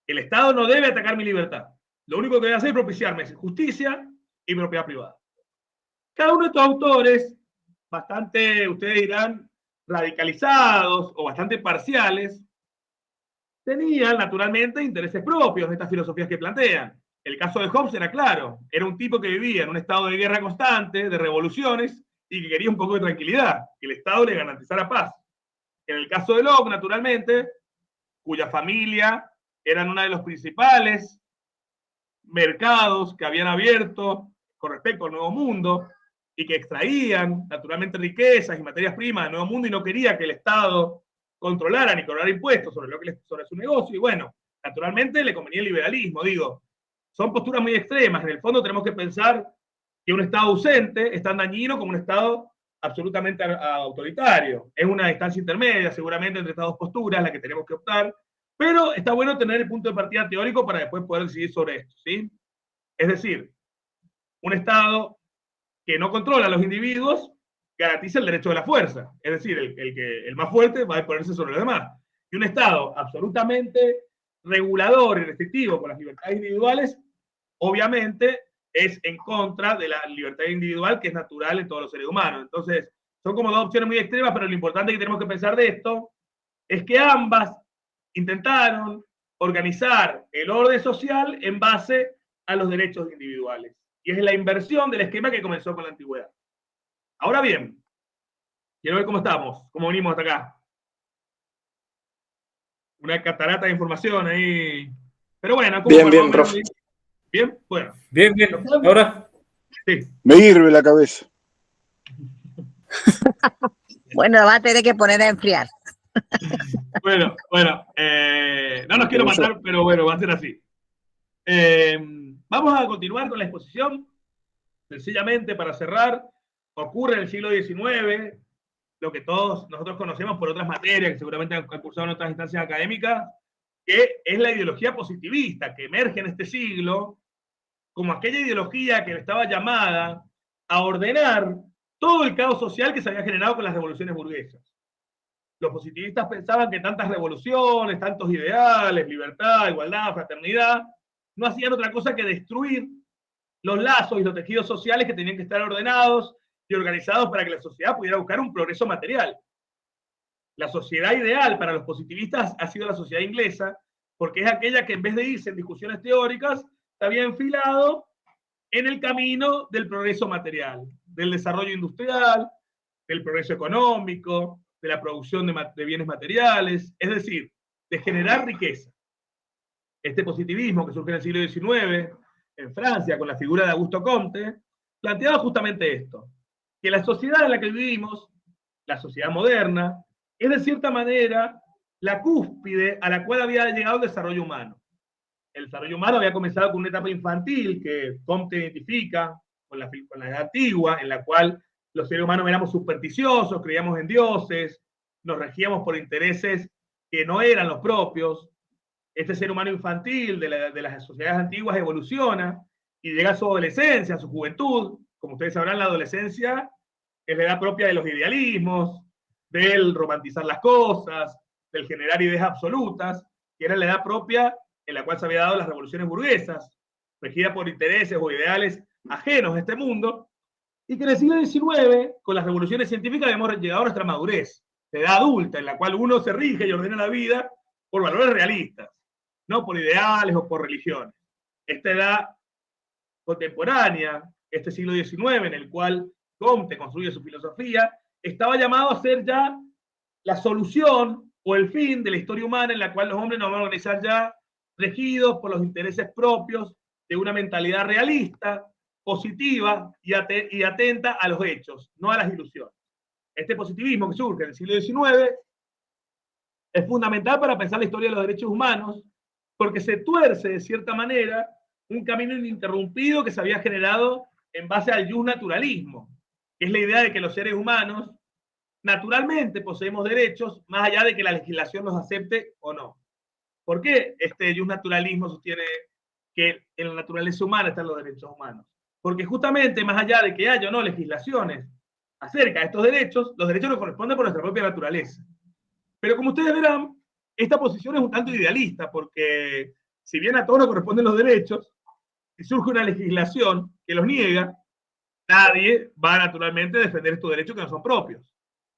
El Estado no debe atacar mi libertad. Lo único que debe hacer es propiciarme justicia y propiedad privada. Cada uno de estos autores, bastante, ustedes dirán, radicalizados o bastante parciales, tenían naturalmente intereses propios de estas filosofías que plantean. El caso de Hobbes era claro, era un tipo que vivía en un estado de guerra constante, de revoluciones, y que quería un poco de tranquilidad, que el Estado le garantizara paz. En el caso de Locke, naturalmente, cuya familia eran uno de los principales mercados que habían abierto con respecto al Nuevo Mundo y que extraían naturalmente riquezas y materias primas del Nuevo Mundo y no quería que el Estado controlara ni cobrara impuestos sobre su negocio. Y bueno, naturalmente le convenía el liberalismo. Digo, son posturas muy extremas. En el fondo tenemos que pensar que un Estado ausente es tan dañino como un Estado absolutamente autoritario. Es una distancia intermedia, seguramente, entre estas dos posturas, la que tenemos que optar, pero está bueno tener el punto de partida teórico para después poder decidir sobre esto, ¿sí? Es decir, un Estado que no controla a los individuos garantiza el derecho de la fuerza, es decir, el más fuerte va a imponerse sobre los demás. Y un Estado absolutamente regulador y restrictivo con las libertades individuales, obviamente, es en contra de la libertad individual que es natural en todos los seres humanos. Entonces, son como dos opciones muy extremas, pero lo importante que tenemos que pensar de esto es que ambas intentaron organizar el orden social en base a los derechos individuales. Y es la inversión del esquema que comenzó con la antigüedad. Ahora bien, quiero ver cómo estamos, cómo venimos hasta acá. Una catarata de información ahí. Pero bueno, Bien, profe. Bien, bueno. Bien. Ahora, Sí. Me hirve la cabeza. Bueno, va a tener que poner a enfriar. Bueno, no los quiero matar, pero bueno, va a ser así. Vamos a continuar con la exposición. Sencillamente, para cerrar, ocurre en el siglo XIX, lo que todos nosotros conocemos por otras materias, que seguramente han cursado en otras instancias académicas, que es la ideología positivista, que emerge en este siglo como aquella ideología que estaba llamada a ordenar todo el caos social que se había generado con las revoluciones burguesas. Los positivistas pensaban que tantas revoluciones, tantos ideales, libertad, igualdad, fraternidad, no hacían otra cosa que destruir los lazos y los tejidos sociales que tenían que estar ordenados y organizados para que la sociedad pudiera buscar un progreso material. La sociedad ideal para los positivistas ha sido la sociedad inglesa, porque es aquella que en vez de irse en discusiones teóricas, se había enfilado en el camino del progreso material, del desarrollo industrial, del progreso económico, de la producción de bienes materiales, es decir, de generar riqueza. Este positivismo que surge en el siglo XIX, en Francia, con la figura de Augusto Comte, planteaba justamente esto, que la sociedad en la que vivimos, la sociedad moderna, es de cierta manera la cúspide a la cual había llegado el desarrollo humano. El desarrollo humano había comenzado con una etapa infantil que Comte identifica con la edad antigua, en la cual los seres humanos éramos supersticiosos, creíamos en dioses, nos regíamos por intereses que no eran los propios. Este ser humano infantil de las sociedades antiguas evoluciona y llega a su adolescencia, a su juventud. Como ustedes sabrán, la adolescencia es la edad propia de los idealismos, del romantizar las cosas, del generar ideas absolutas, que era la edad propia en la cual se había dado las revoluciones burguesas, regida por intereses o ideales ajenos a este mundo, y que en el siglo XIX, con las revoluciones científicas, hemos llegado a nuestra madurez, la edad adulta, en la cual uno se rige y ordena la vida por valores realistas, no por ideales o por religiones. Esta edad contemporánea, este siglo XIX, en el cual Comte construye su filosofía, estaba llamado a ser ya la solución o el fin de la historia humana, en la cual los hombres nos van a organizar ya regidos por los intereses propios de una mentalidad realista, positiva y atenta a los hechos, no a las ilusiones. Este positivismo que surge en el siglo XIX es fundamental para pensar la historia de los derechos humanos, porque se tuerce de cierta manera un camino ininterrumpido que se había generado en base al justnaturalismo, que es la idea de que los seres humanos naturalmente poseemos derechos más allá de que la legislación los acepte o no. ¿Por qué este justnaturalismo sostiene que en la naturaleza humana están los derechos humanos? Porque justamente más allá de que haya o no legislaciones acerca de estos derechos, los derechos nos corresponden por nuestra propia naturaleza. Pero como ustedes verán, esta posición es un tanto idealista, porque si bien a todos nos corresponden los derechos, si surge una legislación que los niega, nadie va naturalmente a defender estos derechos que no son propios.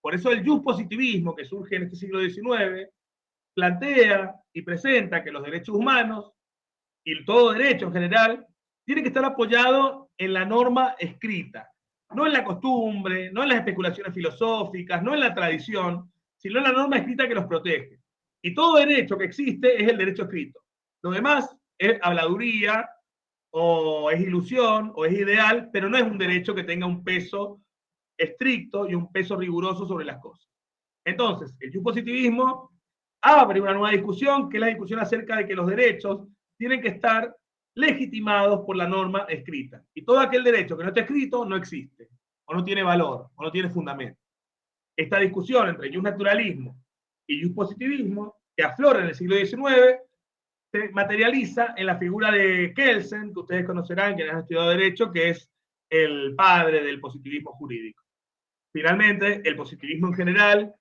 Por eso el positivismo que surge en este siglo XIX plantea y presenta que los derechos humanos y todo derecho en general tiene que estar apoyado en la norma escrita, no en la costumbre, no en las especulaciones filosóficas, no en la tradición, sino en la norma escrita que los protege. Y todo derecho que existe es el derecho escrito. Lo demás es habladuría, o es ilusión, o es ideal, pero no es un derecho que tenga un peso estricto y un peso riguroso sobre las cosas. Entonces, el positivismo abre una nueva discusión, que es la discusión acerca de que los derechos tienen que estar legitimados por la norma escrita. Y todo aquel derecho que no está escrito no existe, o no tiene valor, o no tiene fundamento. Esta discusión entre justnaturalismo y positivismo, que aflora en el siglo XIX, se materializa en la figura de Kelsen, que ustedes conocerán, quienes han estudiado Derecho, que es el padre del positivismo jurídico. Finalmente, el positivismo en general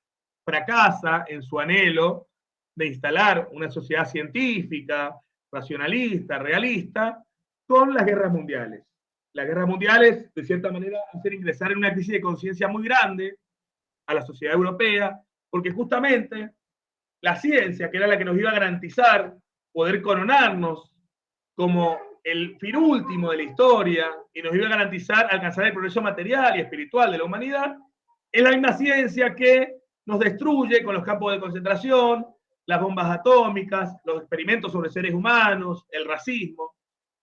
fracasa en su anhelo de instalar una sociedad científica, racionalista, realista, con las guerras mundiales. Las guerras mundiales, de cierta manera, hacen ingresar en una crisis de conciencia muy grande a la sociedad europea, porque justamente la ciencia, que era la que nos iba a garantizar poder coronarnos como el fin último de la historia y nos iba a garantizar alcanzar el progreso material y espiritual de la humanidad, es la misma ciencia que nos destruye con los campos de concentración, las bombas atómicas, los experimentos sobre seres humanos, el racismo.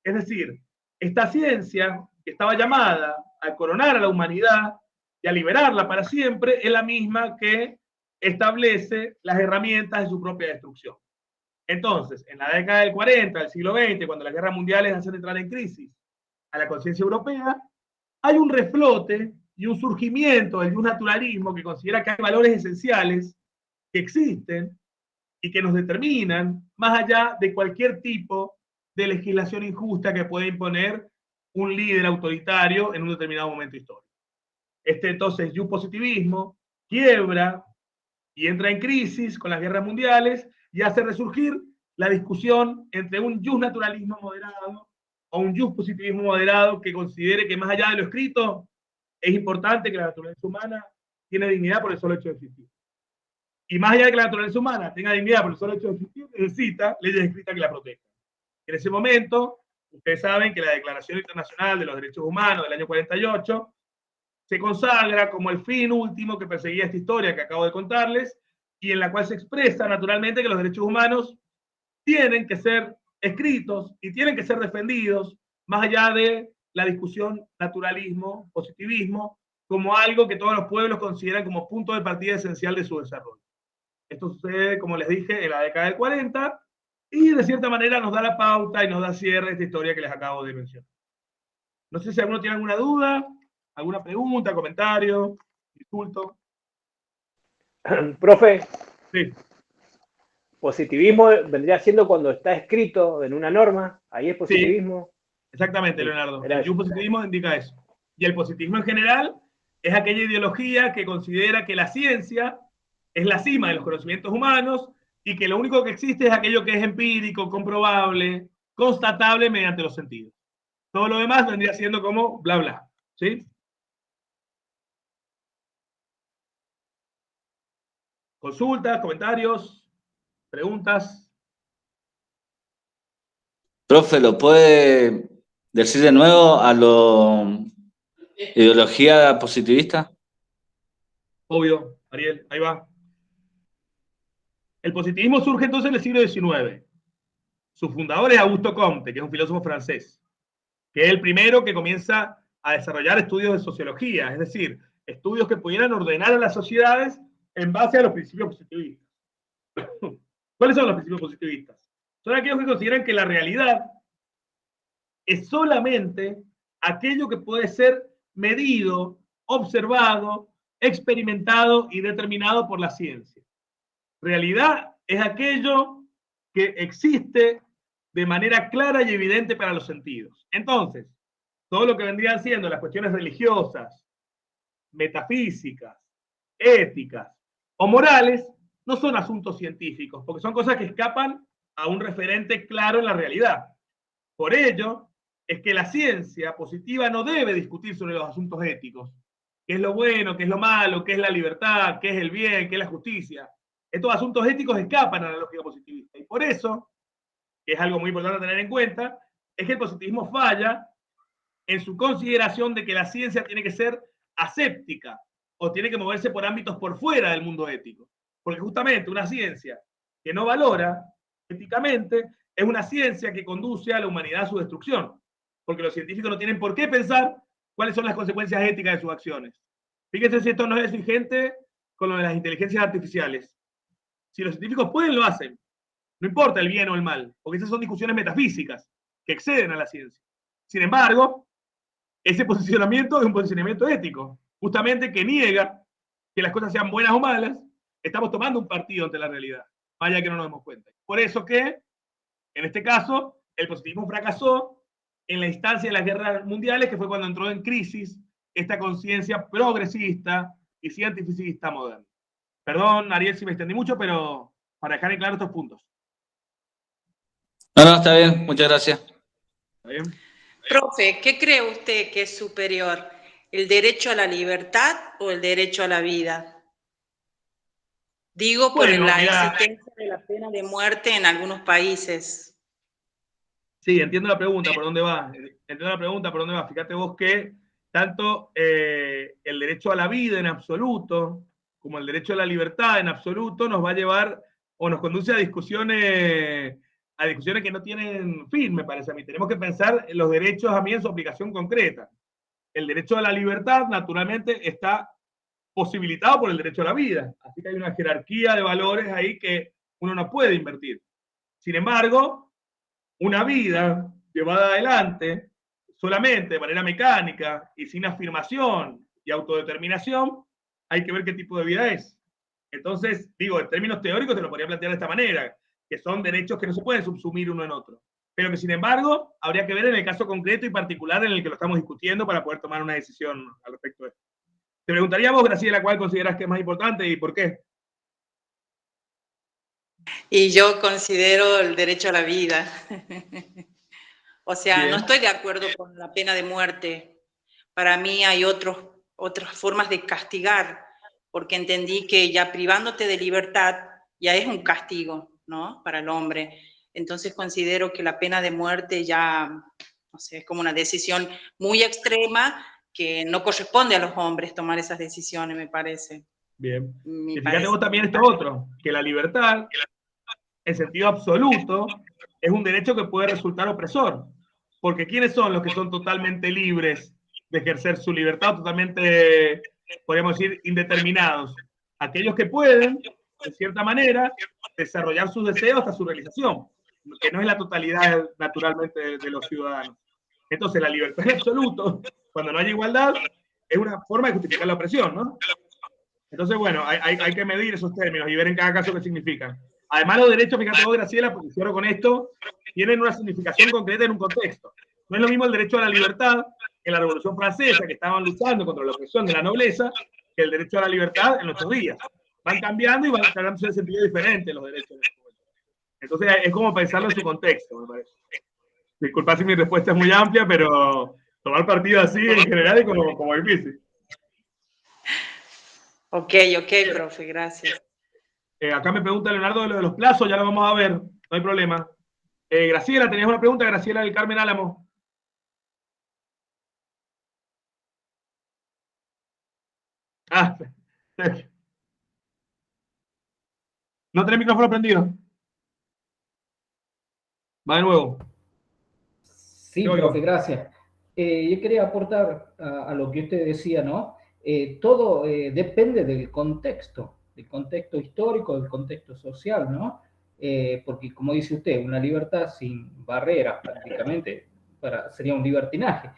Es decir, esta ciencia que estaba llamada a coronar a la humanidad y a liberarla para siempre es la misma que establece las herramientas de su propia destrucción. Entonces, en la década del 40, del siglo XX, cuando las guerras mundiales hacen entrar en crisis a la conciencia europea, hay un reflote y un surgimiento del naturalismo que considera que hay valores esenciales que existen y que nos determinan más allá de cualquier tipo de legislación injusta que pueda imponer un líder autoritario en un determinado momento histórico. Entonces, positivismo quiebra y entra en crisis con las guerras mundiales y hace resurgir la discusión entre un naturalismo moderado o un positivismo moderado que considere que más allá de lo escrito es importante que la naturaleza humana tiene dignidad por el solo hecho de existir. Y más allá de que la naturaleza humana tenga dignidad por el solo hecho de existir, necesita leyes escritas que la protejan. En ese momento, ustedes saben que la Declaración Internacional de los Derechos Humanos del año 48 se consagra como el fin último que perseguía esta historia que acabo de contarles y en la cual se expresa naturalmente que los derechos humanos tienen que ser escritos y tienen que ser defendidos más allá de la discusión naturalismo, positivismo, como algo que todos los pueblos consideran como punto de partida esencial de su desarrollo. Esto sucede, como les dije, en la década del 40 y de cierta manera nos da la pauta y nos da cierre a esta historia que les acabo de mencionar. No sé si alguno tiene alguna duda, alguna pregunta, comentario, insulto. Profe, Sí. positivismo vendría siendo cuando está escrito en una norma, ahí es positivismo. Sí, exactamente, Leonardo. Era El positivismo indica eso. Y el positivismo en general es aquella ideología que considera que la ciencia es la cima de los conocimientos humanos y que lo único que existe es aquello que es empírico, comprobable, constatable mediante los sentidos. Todo lo demás vendría siendo como bla, bla. ¿Sí? Consultas, comentarios, preguntas. Profe, ¿lo puede decir de nuevo a lo ideología positivista? Obvio, Ariel, ahí va. El positivismo surge entonces en el siglo XIX. Su fundador es Augusto Comte, que es un filósofo francés, que es el primero que comienza a desarrollar estudios de sociología, es decir, estudios que pudieran ordenar a las sociedades en base a los principios positivistas. ¿Cuáles son los principios positivistas? Son aquellos que consideran que la realidad es solamente aquello que puede ser medido, observado, experimentado y determinado por la ciencia. Realidad es aquello que existe de manera clara y evidente para los sentidos. Entonces, todo lo que vendrían siendo las cuestiones religiosas, metafísicas, éticas o morales no son asuntos científicos, porque son cosas que escapan a un referente claro en la realidad. Por ello, es que la ciencia positiva no debe discutir sobre los asuntos éticos. ¿Qué es lo bueno, qué es lo malo, qué es la libertad, qué es el bien, qué es la justicia? Estos asuntos éticos escapan a la lógica positivista. Y por eso, que es algo muy importante a tener en cuenta, es que el positivismo falla en su consideración de que la ciencia tiene que ser aséptica o tiene que moverse por ámbitos por fuera del mundo ético. Porque justamente una ciencia que no valora éticamente es una ciencia que conduce a la humanidad a su destrucción. Porque los científicos no tienen por qué pensar cuáles son las consecuencias éticas de sus acciones. Fíjense si esto no es vigente con lo de las inteligencias artificiales. Si los científicos pueden, lo hacen. No importa el bien o el mal, porque esas son discusiones metafísicas que exceden a la ciencia. Sin embargo, ese posicionamiento es un posicionamiento ético, justamente que niega que las cosas sean buenas o malas. Estamos tomando un partido ante la realidad, vaya que no nos demos cuenta. Por eso que, en este caso, el positivismo fracasó en la instancia de las guerras mundiales, que fue cuando entró en crisis esta conciencia progresista y cientificista moderna. Perdón, Ariel, si me extendí mucho, pero para dejar en claro estos puntos. No, está bien, muchas gracias. ¿Está bien? Profe, ¿qué cree usted que es superior? ¿El derecho a la libertad o el derecho a la vida? Digo por la existencia de la pena de muerte en algunos países. Sí, entiendo la pregunta, ¿por dónde va? Entiendo la pregunta, ¿por dónde va? Fíjate vos que tanto el derecho a la vida en absoluto como el derecho a la libertad en absoluto nos va a llevar o nos conduce a discusiones que no tienen fin, me parece a mí. Tenemos que pensar en los derechos a mí en su aplicación concreta. El derecho a la libertad, naturalmente, está posibilitado por el derecho a la vida. Así que hay una jerarquía de valores ahí que uno no puede invertir. Sin embargo, una vida llevada adelante solamente de manera mecánica y sin afirmación y autodeterminación, hay que ver qué tipo de vida es. Entonces, digo, en términos teóricos te lo podría plantear de esta manera, que son derechos que no se pueden subsumir uno en otro, pero que sin embargo habría que ver en el caso concreto y particular en el que lo estamos discutiendo para poder tomar una decisión al respecto de esto. Te preguntaría vos, Graciela, ¿cuál consideras que es más importante y por qué? Y yo considero el derecho a la vida. O sea, Bien. no estoy de acuerdo con la pena de muerte. Para mí hay otras formas de castigar, porque entendí que ya privándote de libertad ya es un castigo, ¿no? Para el hombre. Entonces considero que la pena de muerte ya, no sé, es como una decisión muy extrema que no corresponde a los hombres tomar esas decisiones, me parece. Bien. Y fíjate vos también esto otro, que la libertad, en sentido absoluto, es un derecho que puede resultar opresor. Porque ¿quiénes son los que son totalmente libres de ejercer su libertad, totalmente, podríamos decir, indeterminados? Aquellos que pueden, de cierta manera, desarrollar sus deseos hasta su realización, que no es la totalidad, naturalmente, de los ciudadanos. Entonces, la libertad en absoluto, cuando no hay igualdad, es una forma de justificar la opresión, ¿no? Entonces, bueno, hay que medir esos términos y ver en cada caso qué significan. Además, los derechos, fíjate vos, Graciela, porque cierro con esto, tienen una significación concreta en un contexto. No es lo mismo el derecho a la libertad en la Revolución Francesa, que estaban luchando contra la opresión de la nobleza, que el derecho a la libertad en nuestros días. Van cambiando y van cambiando en sentido diferente los derechos. Entonces, es como pensarlo en su contexto, me parece. Disculpa si mi respuesta es muy amplia, pero tomar partido así en general es como difícil. Ok, profe, gracias. Acá me pregunta Leonardo de lo de los plazos, ya lo vamos a ver, no hay problema. Graciela, ¿tenías una pregunta? Graciela del Carmen Álamo. Ah, no tenés micrófono prendido. Va de nuevo. Sí, profe, gracias. Yo quería aportar a lo que usted decía, ¿no? Todo depende del contexto histórico, del contexto social, ¿no? Porque, como dice usted, una libertad sin barreras prácticamente sería un libertinaje.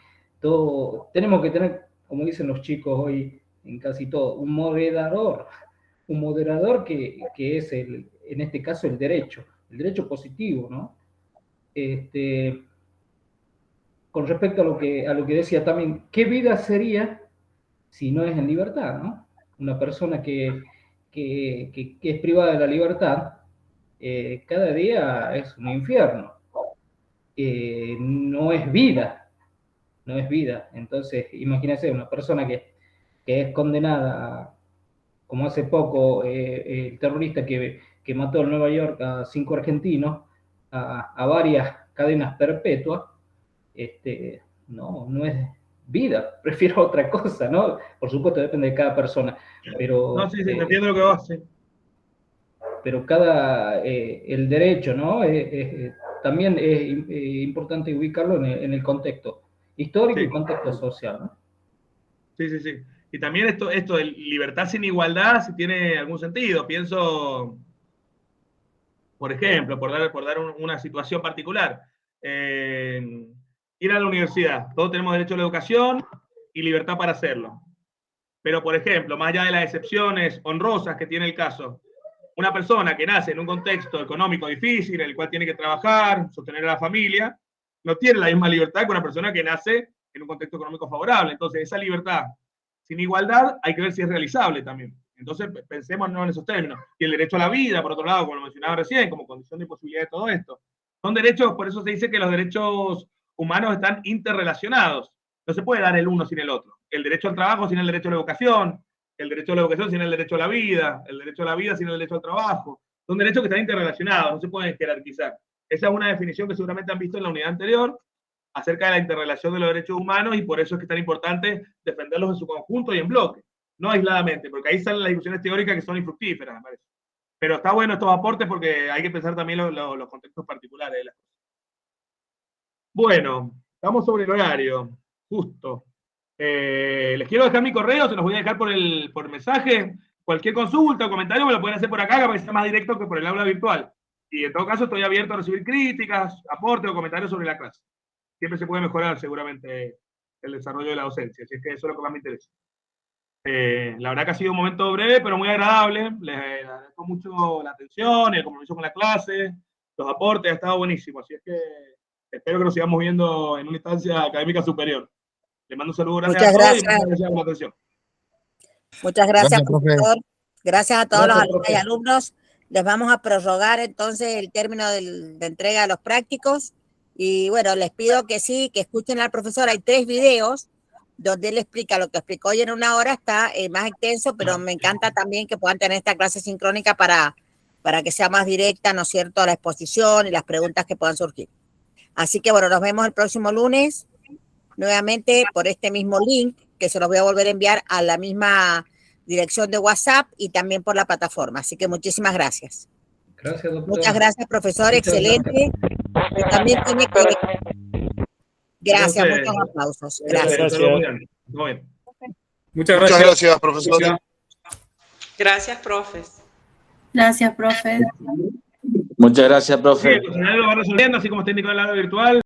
Tenemos que tener, como dicen los chicos hoy en casi todo, un moderador que es, en este caso, el derecho positivo, ¿no? Con respecto a lo que decía también, ¿qué vida sería si no es en libertad, ¿no? Una persona que es privada de la libertad, cada día es un infierno. No es vida. Entonces, imagínense una persona que es condenada, como hace poco el terrorista que mató en Nueva York a 5 argentinos, a varias cadenas perpetuas. No es vida, prefiero otra cosa, ¿no? Por supuesto, depende de cada persona, pero... No, sí, entiendo lo que vas a hacer. Pero el derecho, ¿no? También es importante ubicarlo en el contexto histórico y contexto social, ¿no? Sí. Y también esto de libertad sin igualdad, si tiene algún sentido. Pienso, por ejemplo, por dar una situación particular. Ir a la universidad. Todos tenemos derecho a la educación y libertad para hacerlo. Pero, por ejemplo, más allá de las excepciones honrosas que tiene el caso, una persona que nace en un contexto económico difícil, en el cual tiene que trabajar, sostener a la familia, no tiene la misma libertad que una persona que nace en un contexto económico favorable. Entonces, esa libertad sin igualdad hay que ver si es realizable también. Entonces, pensemos en esos términos. Y el derecho a la vida, por otro lado, como lo mencionaba recién, como condición de imposibilidad de todo esto. Son derechos, por eso se dice que los derechos humanos están interrelacionados. No se puede dar el uno sin el otro. El derecho al trabajo sin el derecho a la educación, el derecho a la educación sin el derecho a la vida, el derecho a la vida sin el derecho al trabajo. Son derechos que están interrelacionados, no se pueden jerarquizar. Esa es una definición que seguramente han visto en la unidad anterior acerca de la interrelación de los derechos humanos, y por eso es que es tan importante defenderlos en su conjunto y en bloque, no aisladamente, porque ahí salen las discusiones teóricas que son infructíferas, me parece. Pero está bueno estos aportes porque hay que pensar también los contextos particulares de las cosas. Bueno, estamos sobre el horario, justo. Les quiero dejar mi correo, se los voy a dejar por mensaje. Cualquier consulta o comentario me lo pueden hacer por acá, para que sea más directo que por el aula virtual. Y en todo caso estoy abierto a recibir críticas, aportes o comentarios sobre la clase. Siempre se puede mejorar seguramente el desarrollo de la docencia, así es que eso es lo que más me interesa. La verdad que ha sido un momento breve, pero muy agradable. Les agradezco mucho la atención, el compromiso con la clase, los aportes, ha estado buenísimo. Así es que espero que nos sigamos viendo en una instancia académica superior. Les mando un saludo grande a todos y muchas gracias por la atención. Muchas gracias, profesor. Gracias a todos los alumnos y alumnos. Les vamos a prorrogar entonces el término de entrega de los prácticos. Y bueno, les pido que sí, que escuchen al profesor. Hay 3 videos donde él explica lo que explicó hoy en 1 hora, está más extenso, pero me encanta también que puedan tener esta clase sincrónica para que sea más directa, ¿no es cierto?, la exposición y las preguntas que puedan surgir. Así que bueno, nos vemos el próximo lunes, nuevamente por este mismo link, que se los voy a volver a enviar a la misma dirección de WhatsApp y también por la plataforma. Así que muchísimas gracias. Gracias, doctor. Muchas gracias, profesor, Muchas excelente. Y también tiene que... Gracias, muchos aplausos. Gracias. Muy bien. Muchas Muchas gracias, profesor. Gracias, profes. Gracias, profe. Muchas gracias, profe. Sí, el personal lo va resolviendo, así como técnico del aula virtual.